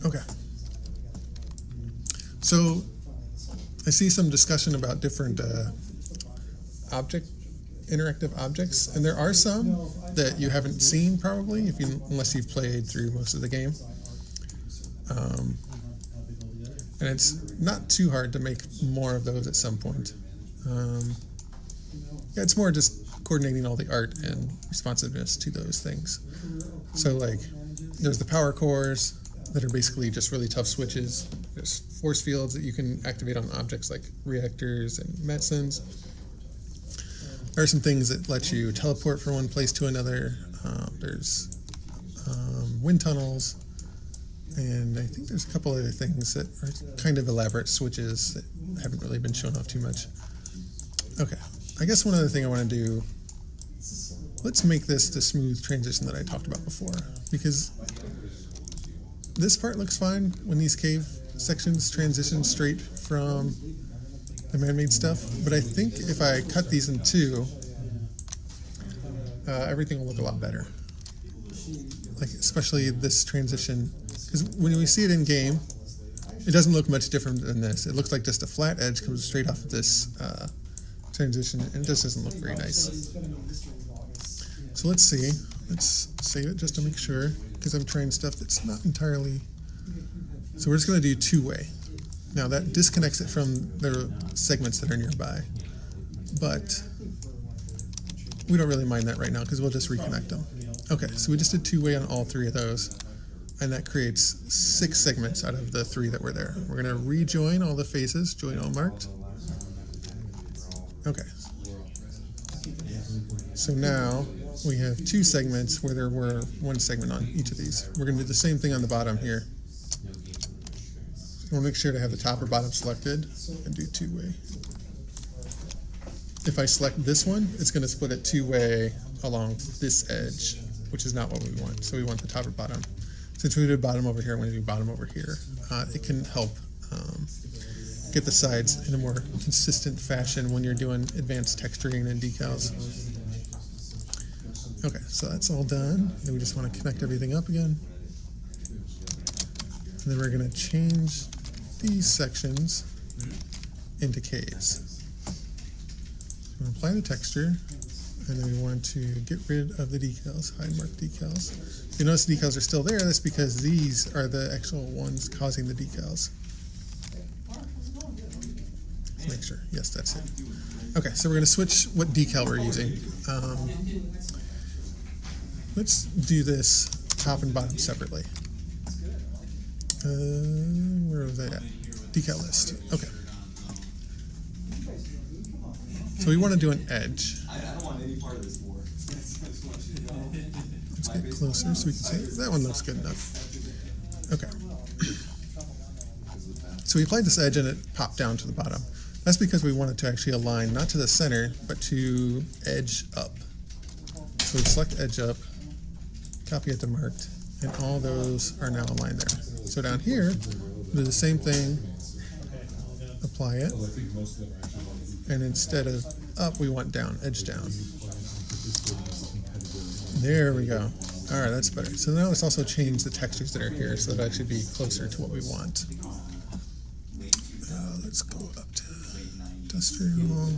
Okay. So I see some discussion about different interactive objects, and there are some that you haven't seen probably, unless you've played through most of the game. And it's not too hard to make more of those at some point. Yeah, it's more just coordinating all the art and responsiveness to those things. So like, there's the power cores that are basically just really tough switches. There's force fields that you can activate on objects like reactors and medicines. There are some things that let you teleport from one place to another. There's wind tunnels, and I think there's a couple other things that are kind of elaborate switches that haven't really been shown off too much. Okay, I guess one other thing I want to do, let's make this the smooth transition that I talked about before, because this part looks fine when these cave sections transition straight from the man-made stuff, but I think if I cut these in two, everything will look a lot better. Like especially this transition, because when we see it in game, it doesn't look much different than this. It looks like just a flat edge comes straight off of this transition, and it just doesn't look very nice. So let's see. Let's save it just to make sure, because I'm trying stuff that's not entirely. So we're just going to do two-way. Now that disconnects it from the segments that are nearby, but we don't really mind that right now because we'll just reconnect them. Okay, so we just did two-way on all three of those, and that creates 6 segments out of the 3 that were there. We're going to rejoin all the faces, join all marked. Okay. So now we have 2 segments where there were 1 segment on each of these. We're going to do the same thing on the bottom here. We'll make sure to have the top or bottom selected and do two-way. If I select this one, it's going to split it two-way along this edge, which is not what we want. So we want the top or bottom. Since we did bottom over here, I'm going to do bottom over here. It can help get the sides in a more consistent fashion when you're doing advanced texturing and decals. Okay, so that's all done. Then we just want to connect everything up again. And then we're going to change these sections into caves. We're going to apply the texture, and then we want to get rid of the decals, hide mark decals. You notice the decals are still there. That's because these are the actual ones causing the decals. Let's make sure. Yes, that's it. Okay, so we're going to switch what decal we're using. Let's do this top and bottom separately. Where was that at? Decal list. Okay. So we want to do an edge. I don't want any part of this war. I just want you to know. Let's get closer so we can see. That one looks good enough. Okay. So we applied this edge and it popped down to the bottom. That's because we want it to actually align not to the center, but to edge up. So we select edge up, copy it to marked, and all those are now aligned there. So down here, do the same thing, apply it, and instead of up, we want down, edge down. There we go. All right, that's better. So now let's also change the textures that are here so that it should be closer to what we want. Let's go up to industrial.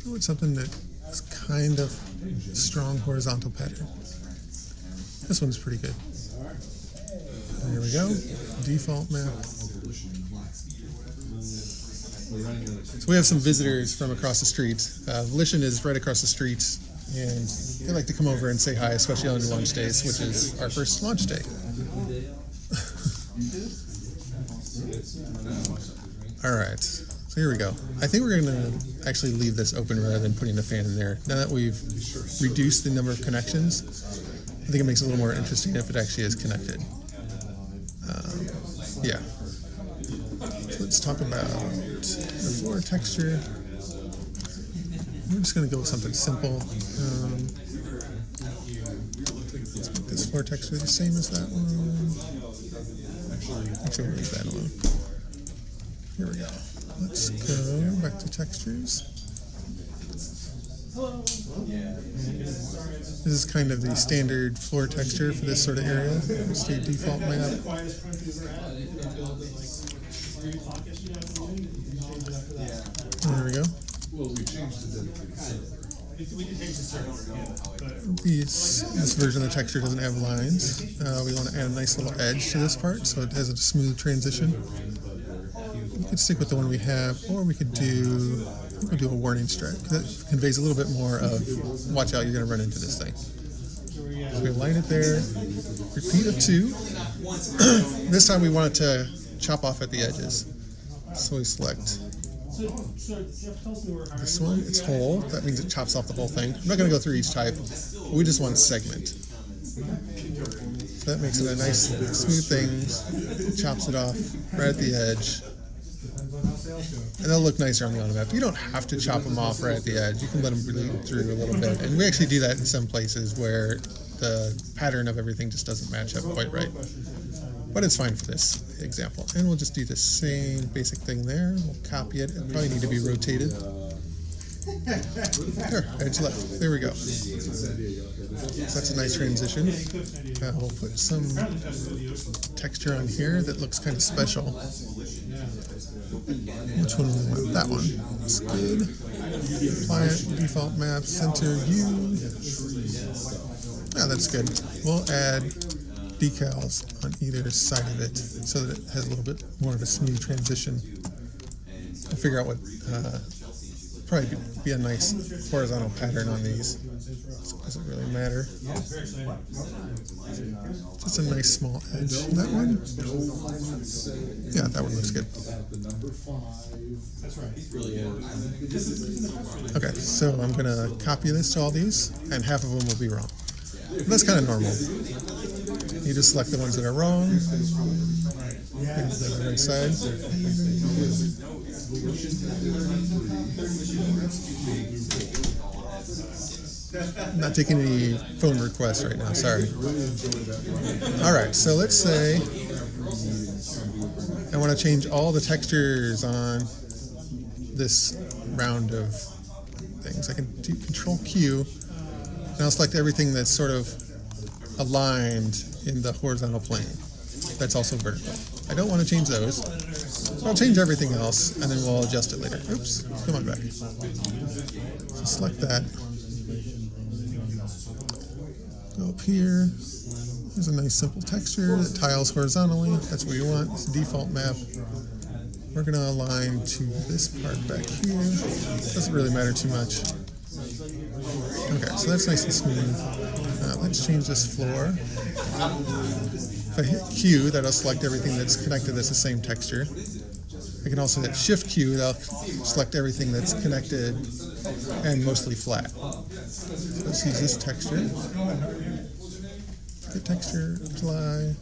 I want something that is kind of strong horizontal pattern. This one's pretty good. There we go. Default map. So we have some visitors from across the street. Volition is right across the street, and they like to come over and say hi, especially on launch days, which is our first launch day. All right, so here we go. I think we're going to actually leave this open rather than putting the fan in there. Now that we've reduced the number of connections, I think it makes it a little more interesting if it actually is connected. Yeah. So let's talk about the floor texture. We're just going to go with something simple. Let's make this floor texture the same as that one. Actually, we'll leave that alone. Here we go. Let's go back to textures. This is kind of the standard floor texture for this sort of area. It's the default map. There we go. This version of the texture doesn't have lines. We want to add a nice little edge to this part so it has a smooth transition. We could stick with the one we have, or we could do a warning strike. That conveys a little bit more of, watch out, you're going to run into this thing. So we align it there, repeat of 2. This time we want it to chop off at the edges. So we select this one, it's whole, that means it chops off the whole thing. I'm not going to go through each type, we just want segment. So that makes it a nice smooth thing, chops it off right at the edge. And they'll look nicer on the auto map. You don't have to chop them off right at the edge. You can let them bleed through a little bit. And we actually do that in some places where the pattern of everything just doesn't match up quite right. But it's fine for this example. And we'll just do the same basic thing there. We'll copy it. It'll probably need to be rotated. There, edge left. There we go. So that's a nice transition. We'll put some texture on here that looks kind of special. Which one do we want? That one. That's good. Apply it, default map, center U. Yeah, that's good. We'll add decals on either side of it so that it has a little bit more of a smooth transition. We'll figure out what probably be a nice horizontal pattern on these. So it doesn't really matter. Just a nice small edge. That one? Yeah, that one looks good. Okay, so I'm going to copy this to all these, and half of them will be wrong. But that's kind of normal. You just select the ones that are wrong. Here's the right side. I'm not taking any phone requests right now, sorry. All right, so let's say I want to change all the textures on this round of things. I can do Control Q, and I'll select everything that's sort of aligned in the horizontal plane. That's also vertical. I don't want to change those. So I'll change everything else, and then we'll adjust it later. Oops, come on back. So select that. Go up here. There's a nice simple texture that tiles horizontally. That's what you want. It's a default map. We're going to align to this part back here. Doesn't really matter too much. Okay, so that's nice and smooth. Let's change this floor. If I hit Q, that'll select everything that's connected that's the same texture. I can also hit Shift Q, that'll select everything that's connected and mostly flat. So let's use this texture. Get texture, apply.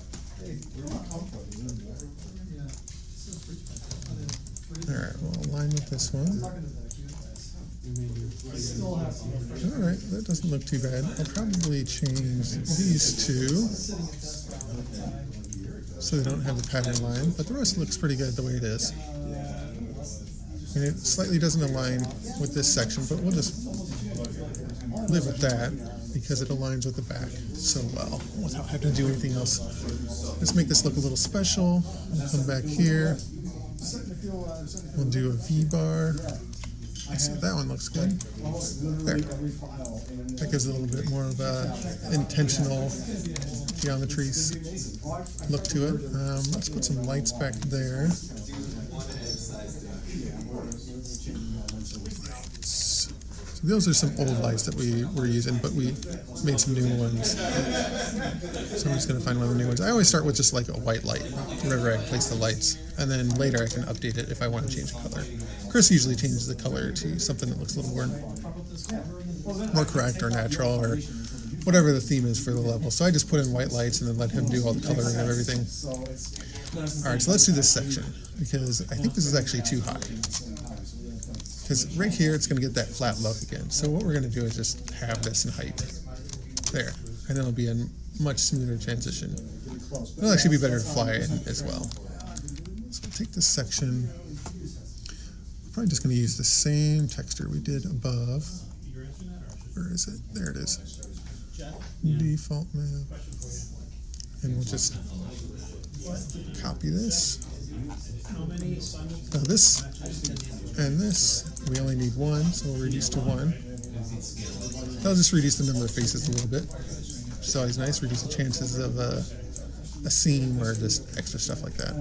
Alright, we'll align with this one. Alright, that doesn't look too bad. I'll probably change these two so they don't have the pattern line, but the rest looks pretty good the way it is. And it slightly doesn't align with this section, but we'll just live with that because it aligns with the back so well without having to do anything else. Let's make this look a little special. We'll come back here. We'll do a V-bar. I see that one looks good. There. That gives it a little bit more of a intentional geometry look to it. Let's put some lights back there. So those are some old lights that we were using, but we made some new ones. So I'm just going to find one of the new ones. I always start with just like a white light wherever I place the lights, and then later I can update it if I want to change the color. Chris usually changes the color to something that looks a little more correct or natural or whatever the theme is for the level. So I just put in white lights and then let him do all the coloring of everything. All right, so let's do this section because I think this is actually too high. Because right here, it's going to get that flat look again. So what we're going to do is just have this in height. There. And then it'll be a much smoother transition. It'll actually be better to fly in as well. So we'll take this section. We're probably just going to use the same texture we did above. Where is it? There it is. Default map. And we'll just copy this. Now this and this, we only need one, so we'll reduce to one. That'll just reduce the number of faces a little bit. Which is always nice, reduce the chances of a seam or just extra stuff like that.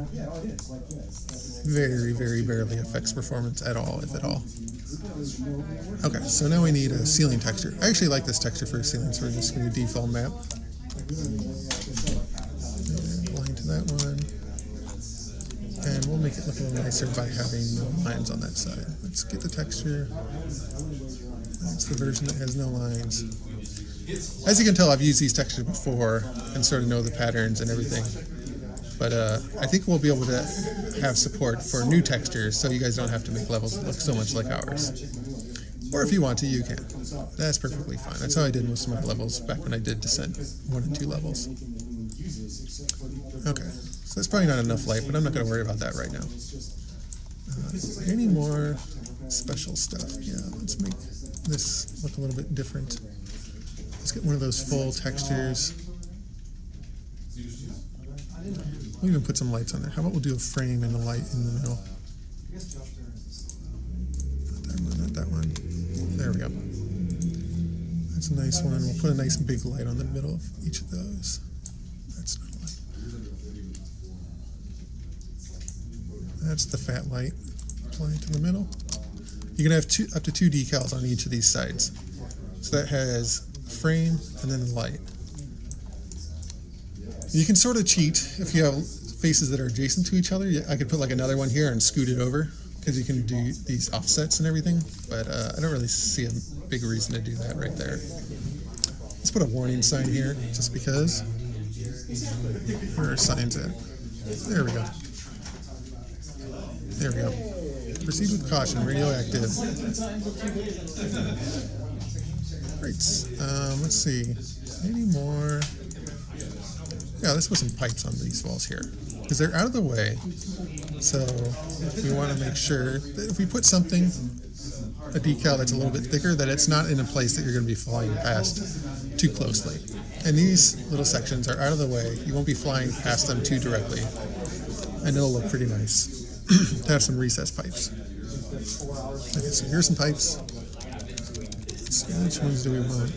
Very, very barely affects performance at all, if at all. Okay, so now we need a ceiling texture. I actually like this texture for a ceiling, so we're just going to default map. And align to that one. And we'll make it look a little nicer by having no lines on that side. Let's get the texture. That's the version that has no lines. As you can tell, I've used these textures before and sort of know the patterns and everything. But I think we'll be able to have support for new textures so you guys don't have to make levels that look so much like ours. Or if you want to, you can. That's perfectly fine. That's how I did most of my levels back when I did Descent 1 and 2 levels. Okay. So that's probably not enough light, but I'm not going to worry about that right now. Any more special stuff? Yeah, let's make this look a little bit different. Let's get one of those full textures. We'll even put some lights on there. How about we'll do a frame and a light in the middle? Not that one. There we go. That's a nice one. We'll put a nice big light on the middle of each of those. That's not a light. That's the fat light. Apply it to the middle. You can have up to 2 decals on each of these sides. So that has frame and then the light. You can sort of cheat if you have faces that are adjacent to each other. I could put like another one here and scoot it over because you can do these offsets and everything, but I don't really see a big reason to do that right there. Let's put a warning sign here just because. Where are signs at? There we go. There we go. Proceed with caution, radioactive. Great. Let's see. Any more? Yeah, let's put some pipes on these walls here. because they're out of the way. So we want to make sure that if we put something, a decal that's a little bit thicker, that it's not in a place that you're going to be flying past too closely. And these little sections are out of the way. You won't be flying past them too directly. And it'll look pretty nice to have some recessed pipes. Okay, so here's some pipes. Let's see, which ones do we want?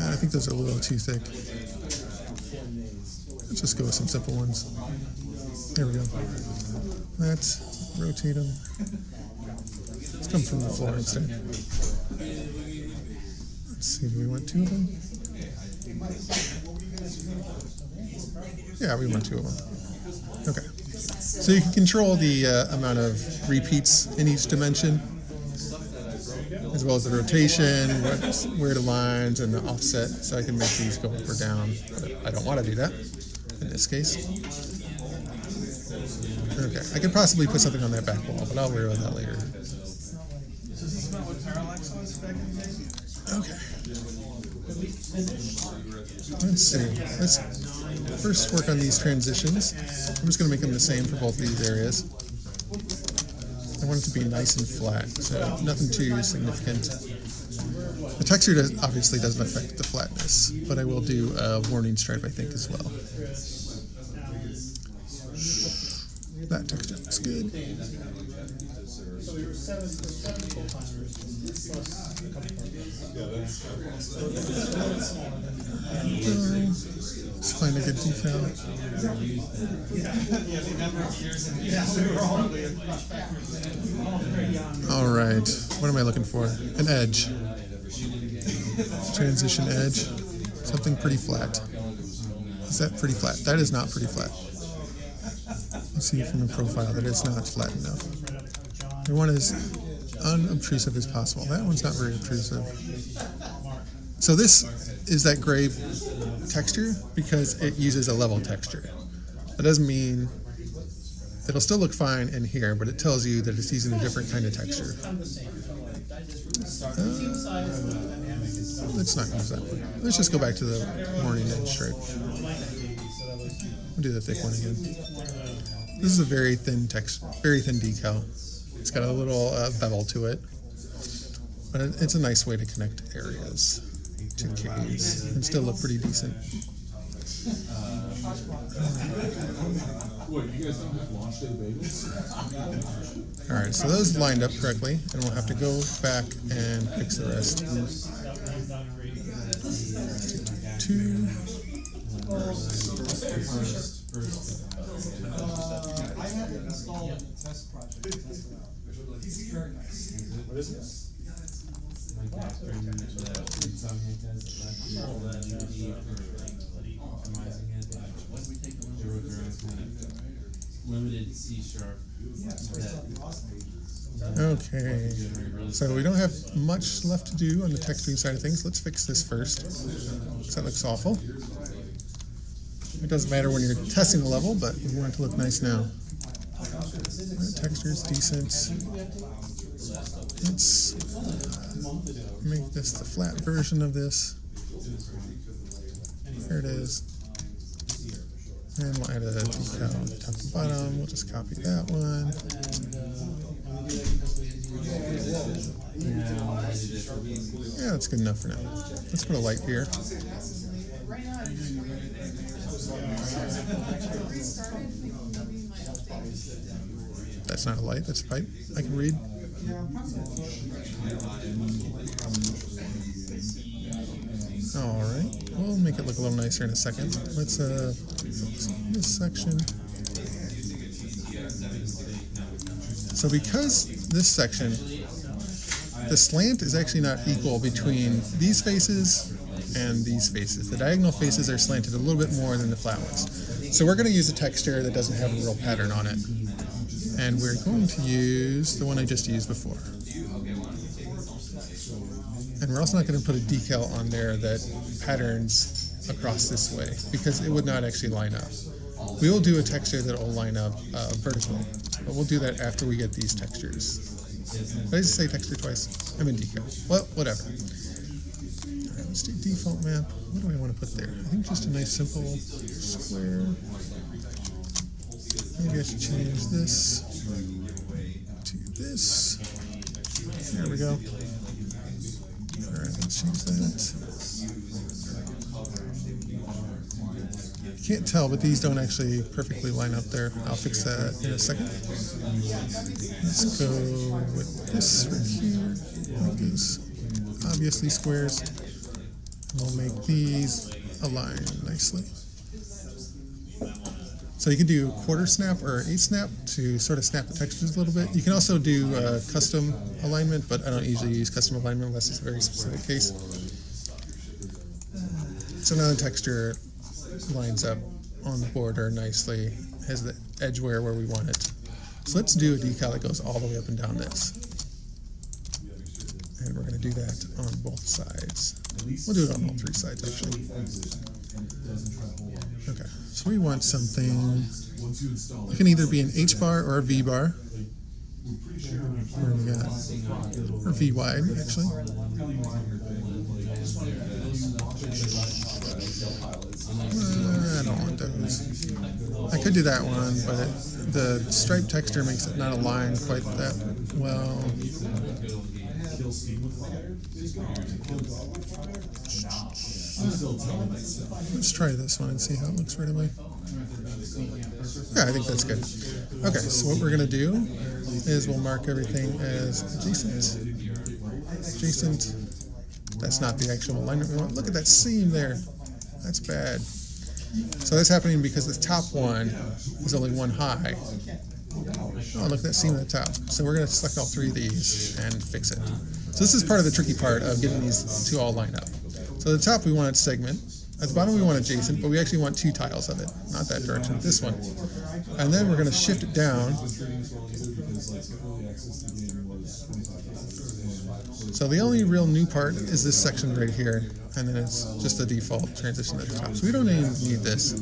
I think those are a little too thick. Let's just go with some simple ones. There we go. Let's rotate them. Let's come from the floor instead. Let's see, do we want 2 of them? Yeah, we want 2 of them. Okay. So you can control the amount of repeats in each dimension, as well as the rotation, where the lines, and the offset. So I can make these go up or down. But I don't want to do that in this case. Okay, I could possibly put something on that back wall, but I'll worry about that later. Okay. Let's see. Let's first work on these transitions. I'm just going to make them the same for both of these areas. I want it to be nice and flat, so nothing too significant. The texture obviously doesn't affect the flatness, but I will do a warning stripe, I think, as well. That texture looks good. So we were seven full-timers plus a couple Let's find a good detail. All right, what am I looking for? An edge. Transition edge. Something pretty flat. Is that pretty flat? That is not pretty flat. Let's see from the profile that it's not flat enough. The one is unobtrusive as possible. That one's not very obtrusive. So this is that gray texture because it uses a level texture. That doesn't mean it'll still look fine in here, but it tells you that it's using a different kind of texture. Let's not use that one. Let's just go back to the morning edge stripe. We'll do the thick one again. This is a very thin decal. It's got a little bevel to it, but it's a nice way to connect areas to caves and still look pretty decent. What, you guys don't have launch day bagels? All right, so those lined up correctly, and we'll have to go back and fix the rest. 2. I had it installed in a test project. What is this? My dad's bringing it to something like that optimizing it. They wrote their own kind of limited C#. Okay, so we don't have much left to do on the texturing side of things. Let's fix this first, because that looks awful. It doesn't matter when you're testing the level, but we want it to look nice now. The texture is decent. Let's make this the flat version of this. There it is. And we'll add a decal on the top and bottom. We'll just copy that one. Yeah, that's good enough for now. Let's put a light here. Right now, I'm just waiting. I restarted, thinking maybe my update. That's not a light, that's a pipe. I can read. Alright, we'll make it look a little nicer in a second. Let's focus on this section. So because this section, the slant is actually not equal between these faces and these faces. The diagonal faces are slanted a little bit more than the flat ones. So we're going to use a texture that doesn't have a real pattern on it. And we're going to use the one I just used before. And we're also not going to put a decal on there that patterns across this way, because it would not actually line up. We will do a texture that will line up vertically, but we'll do that after we get these textures. Did I just say texture twice? I mean decal. Well, whatever. All right, let's do default map. What do I want to put there? I think just a nice simple square. Maybe I should change this to this. There we go. Alright, let's change that. You can't tell, but these don't actually perfectly line up there. I'll fix that in a second. Let's go with this right here. Like this. Obviously squares. We'll make these align nicely. So you can do quarter snap or 8 snap to sort of snap the textures a little bit. You can also do custom alignment, but I don't usually use custom alignment unless it's a very specific case. So now the texture lines up on the border nicely, has the edge where we want it. So let's do a decal that goes all the way up and down this. And we're going to do that on both sides. We'll do it on all 3 sides actually. Okay, so we want something, it can either be an H bar or a V bar. Where we got, or V wide actually. I don't want those. I could do that one, but the stripe texture makes it not align quite that well. Let's try this one and see how it looks right away. Yeah, I think that's good. Okay, so what we're going to do is we'll mark everything as adjacent. Adjacent. That's not the actual alignment we want. Look at that seam there. That's bad. So that's happening because the top one is only one high. Oh, look at that seam at the top. So we're going to select all 3 of these and fix it. So this is part of the tricky part of getting these 2 all lined up. So at the top we want it segment. At the bottom we want adjacent, but we actually want 2 tiles of it, not that direction, this one. And then we're going to shift it down. So the only real new part is this section right here, and then it's just the default transition at the top. So we don't even need this.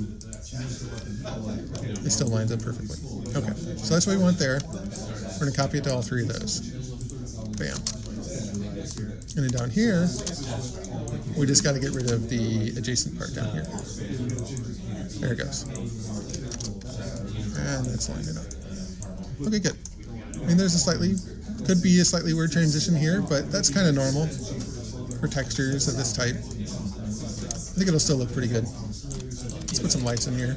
It still lines up perfectly. Okay, so that's what we want there. We're going to copy it to all 3 of those. Bam. And then down here, we just got to get rid of the adjacent part down here. There it goes. And that's lined it up. Okay, good. I mean, there's could be a slightly weird transition here, but that's kind of normal for textures of this type. I think it'll still look pretty good. Let's put some lights in here.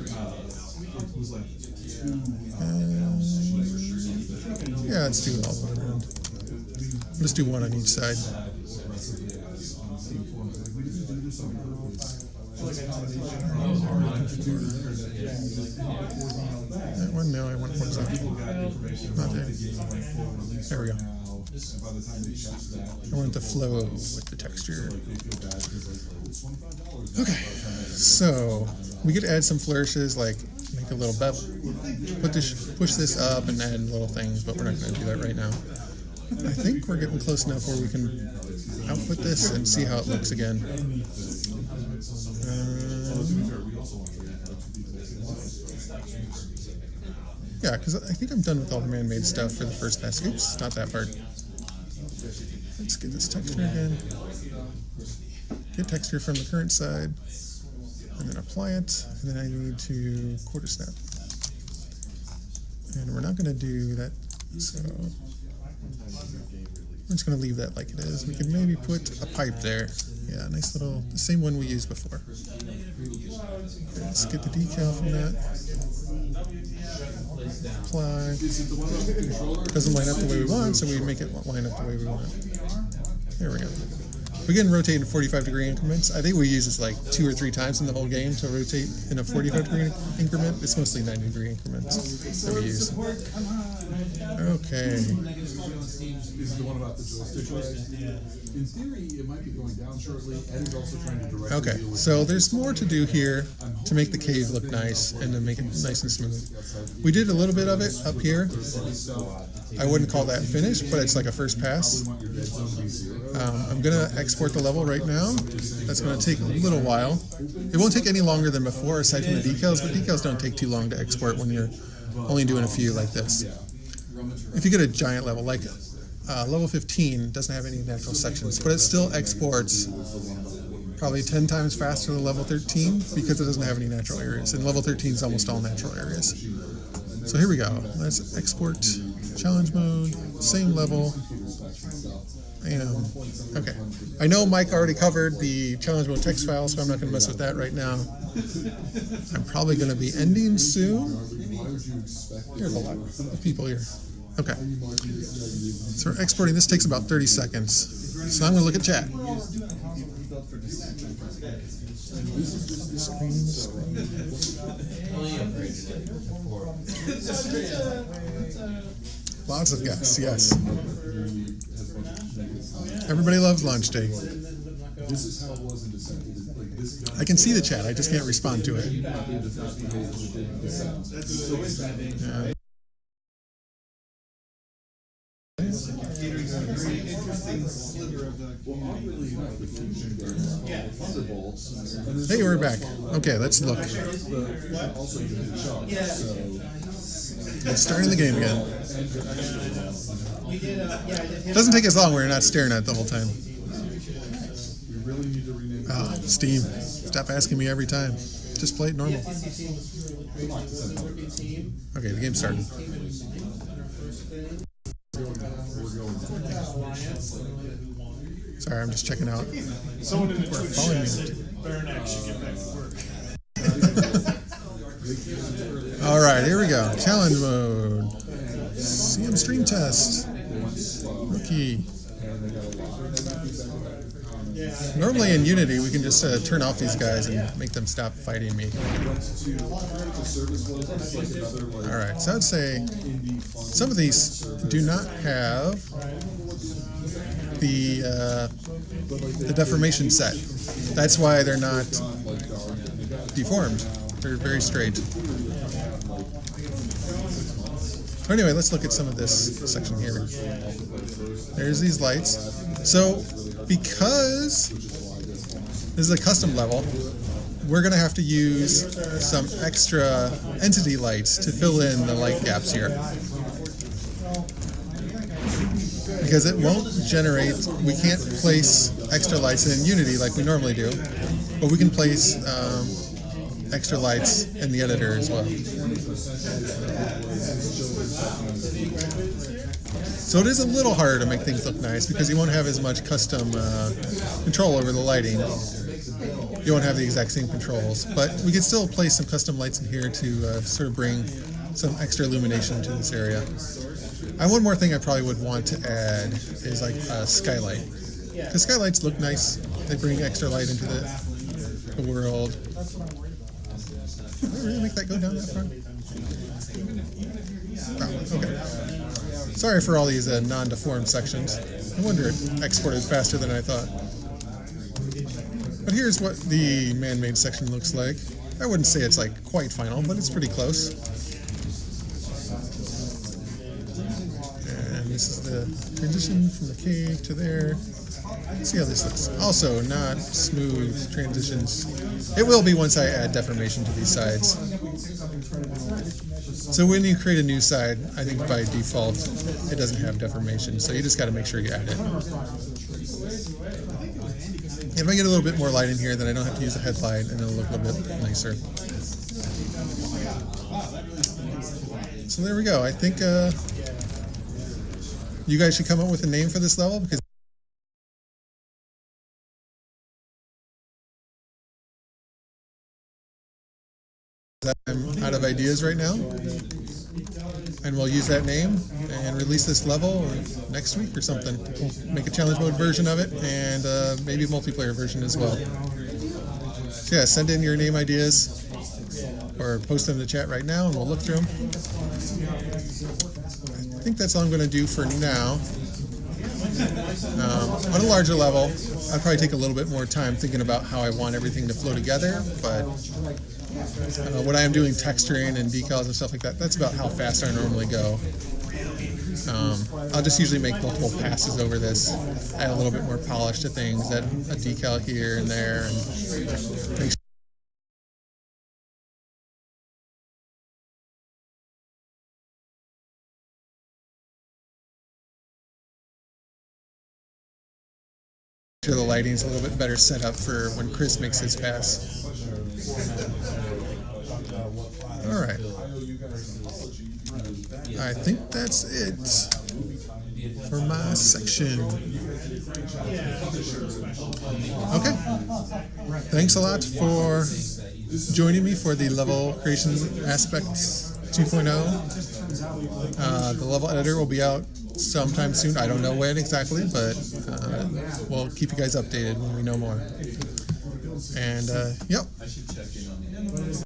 Yeah, let's do it all the way around. Let's do 1 on each side. That one? No, I want horizontal. Not there. There we go. I want it to flow with the texture. Okay, so we could add some flourishes, like make a little bevel, push this up and add little things, but we're not going to do that right now. I think we're getting close enough where we can output this and see how it looks again. Yeah, because I think I'm done with all the man-made stuff for the first pass. Oops, not that part. Let's get this texture again. Get texture from the current side, and then apply it, and then I need to quarter snap. And we're not going to do that, so we're just going to leave that like it is. We can maybe put a pipe there. Yeah, nice little, the same one we used before. Let's get the decal from that. Apply. Doesn't line up the way we want, so we make it line up the way we want. There we go. We can rotate in 45-degree increments. I think we use this like 2 or 3 times in the whole game to rotate in a 45-degree increment. It's mostly 90-degree increments that we use. Okay. This is the one about the joystick. In theory, it might be going down shortly. Ed is also trying to direct. Okay, so there's more to do here to make the cave look nice and to make it nice and smooth. We did a little bit of it up here. I wouldn't call that finished, but it's like a first pass. I'm gonna export the level right now. That's gonna take a little while. It won't take any longer than before, aside from the decals, but decals don't take too long to export when you're only doing a few like this. If you get a giant level, like level 15 doesn't have any natural sections, but it still exports probably 10 times faster than level 13 because it doesn't have any natural areas. And level 13 is almost all natural areas. So here we go. Let's export challenge mode, same level. Okay. I know Mike already covered the challenge mode text file, so I'm not going to mess with that right now. I'm probably going to be ending soon. There's a lot of people here. Okay. So we're exporting. This takes about 30 seconds. So I'm going to look at chat. Lots of yes, yes. Everybody loves launch day. I can see the chat, I just can't respond to it. Yeah. Hey, we're back. Okay, let's look. It's starting the game again. Doesn't take as long when you're not staring at it the whole time. Oh, Steam. Stop asking me every time. Just play it normal. Okay, the game's starting. Sorry, I'm just checking out. Someone in the People are Twitch following chat me. said Baronet should get back to work. All right, here we go. Challenge mode. CM stream test. Rookie. Normally in Unity, we can just turn off these guys and make them stop fighting me. All right, so I'd say some of these do not have the deformation set. That's why they're not deformed. They're very straight. Anyway, let's look at some of this section here. There's these lights. So, because this is a custom level, we're going to have to use some extra entity lights to fill in the light gaps here. Because it won't generate, we can't place extra lights in Unity like we normally do, but we can place extra lights in the editor as well. So it is a little harder to make things look nice because you won't have as much custom control over the lighting. You won't have the exact same controls, but we can still place some custom lights in here to sort of bring some extra illumination to this area. And one more thing I probably would want to add is like a skylight. Because skylights look nice. They bring extra light into the world. Did I really make that go down that far? Oh, okay. Sorry for all these non-deformed sections. No wonder it exported faster than I thought. But here's what the man-made section looks like. I wouldn't say it's like quite final, but it's pretty close. And this is the transition from the cave to there. Let's see how this looks. Also, not smooth transitions. It will be once I add deformation to these sides. So when you create a new side, I think by default, it doesn't have deformation. So you just got to make sure you add it. If I get a little bit more light in here, then I don't have to use a headlight, and it'll look a little bit nicer. So there we go. I think you guys should come up with a name for this level because I'm out of ideas right now. And we'll use that name and release this level next week or something. We'll make a challenge mode version of it and maybe a multiplayer version as well. So yeah, send in your name ideas or post them in the chat right now and we'll look through them. I think that's all I'm going to do for now. On a larger level, I'd probably take a little bit more time thinking about how I want everything to flow together, but when I am doing texturing and decals and stuff like that, that's about how fast I normally go. I'll just usually make multiple passes over this, add a little bit more polish to things, add a decal here and there, and make sure the lighting's a little bit better set up for when Chris makes his pass. All right. I think that's it for my section. Okay. Thanks a lot for joining me for the level creation aspects 2.0. The level editor will be out sometime soon. I don't know when exactly, but we'll keep you guys updated when we know more. And yep.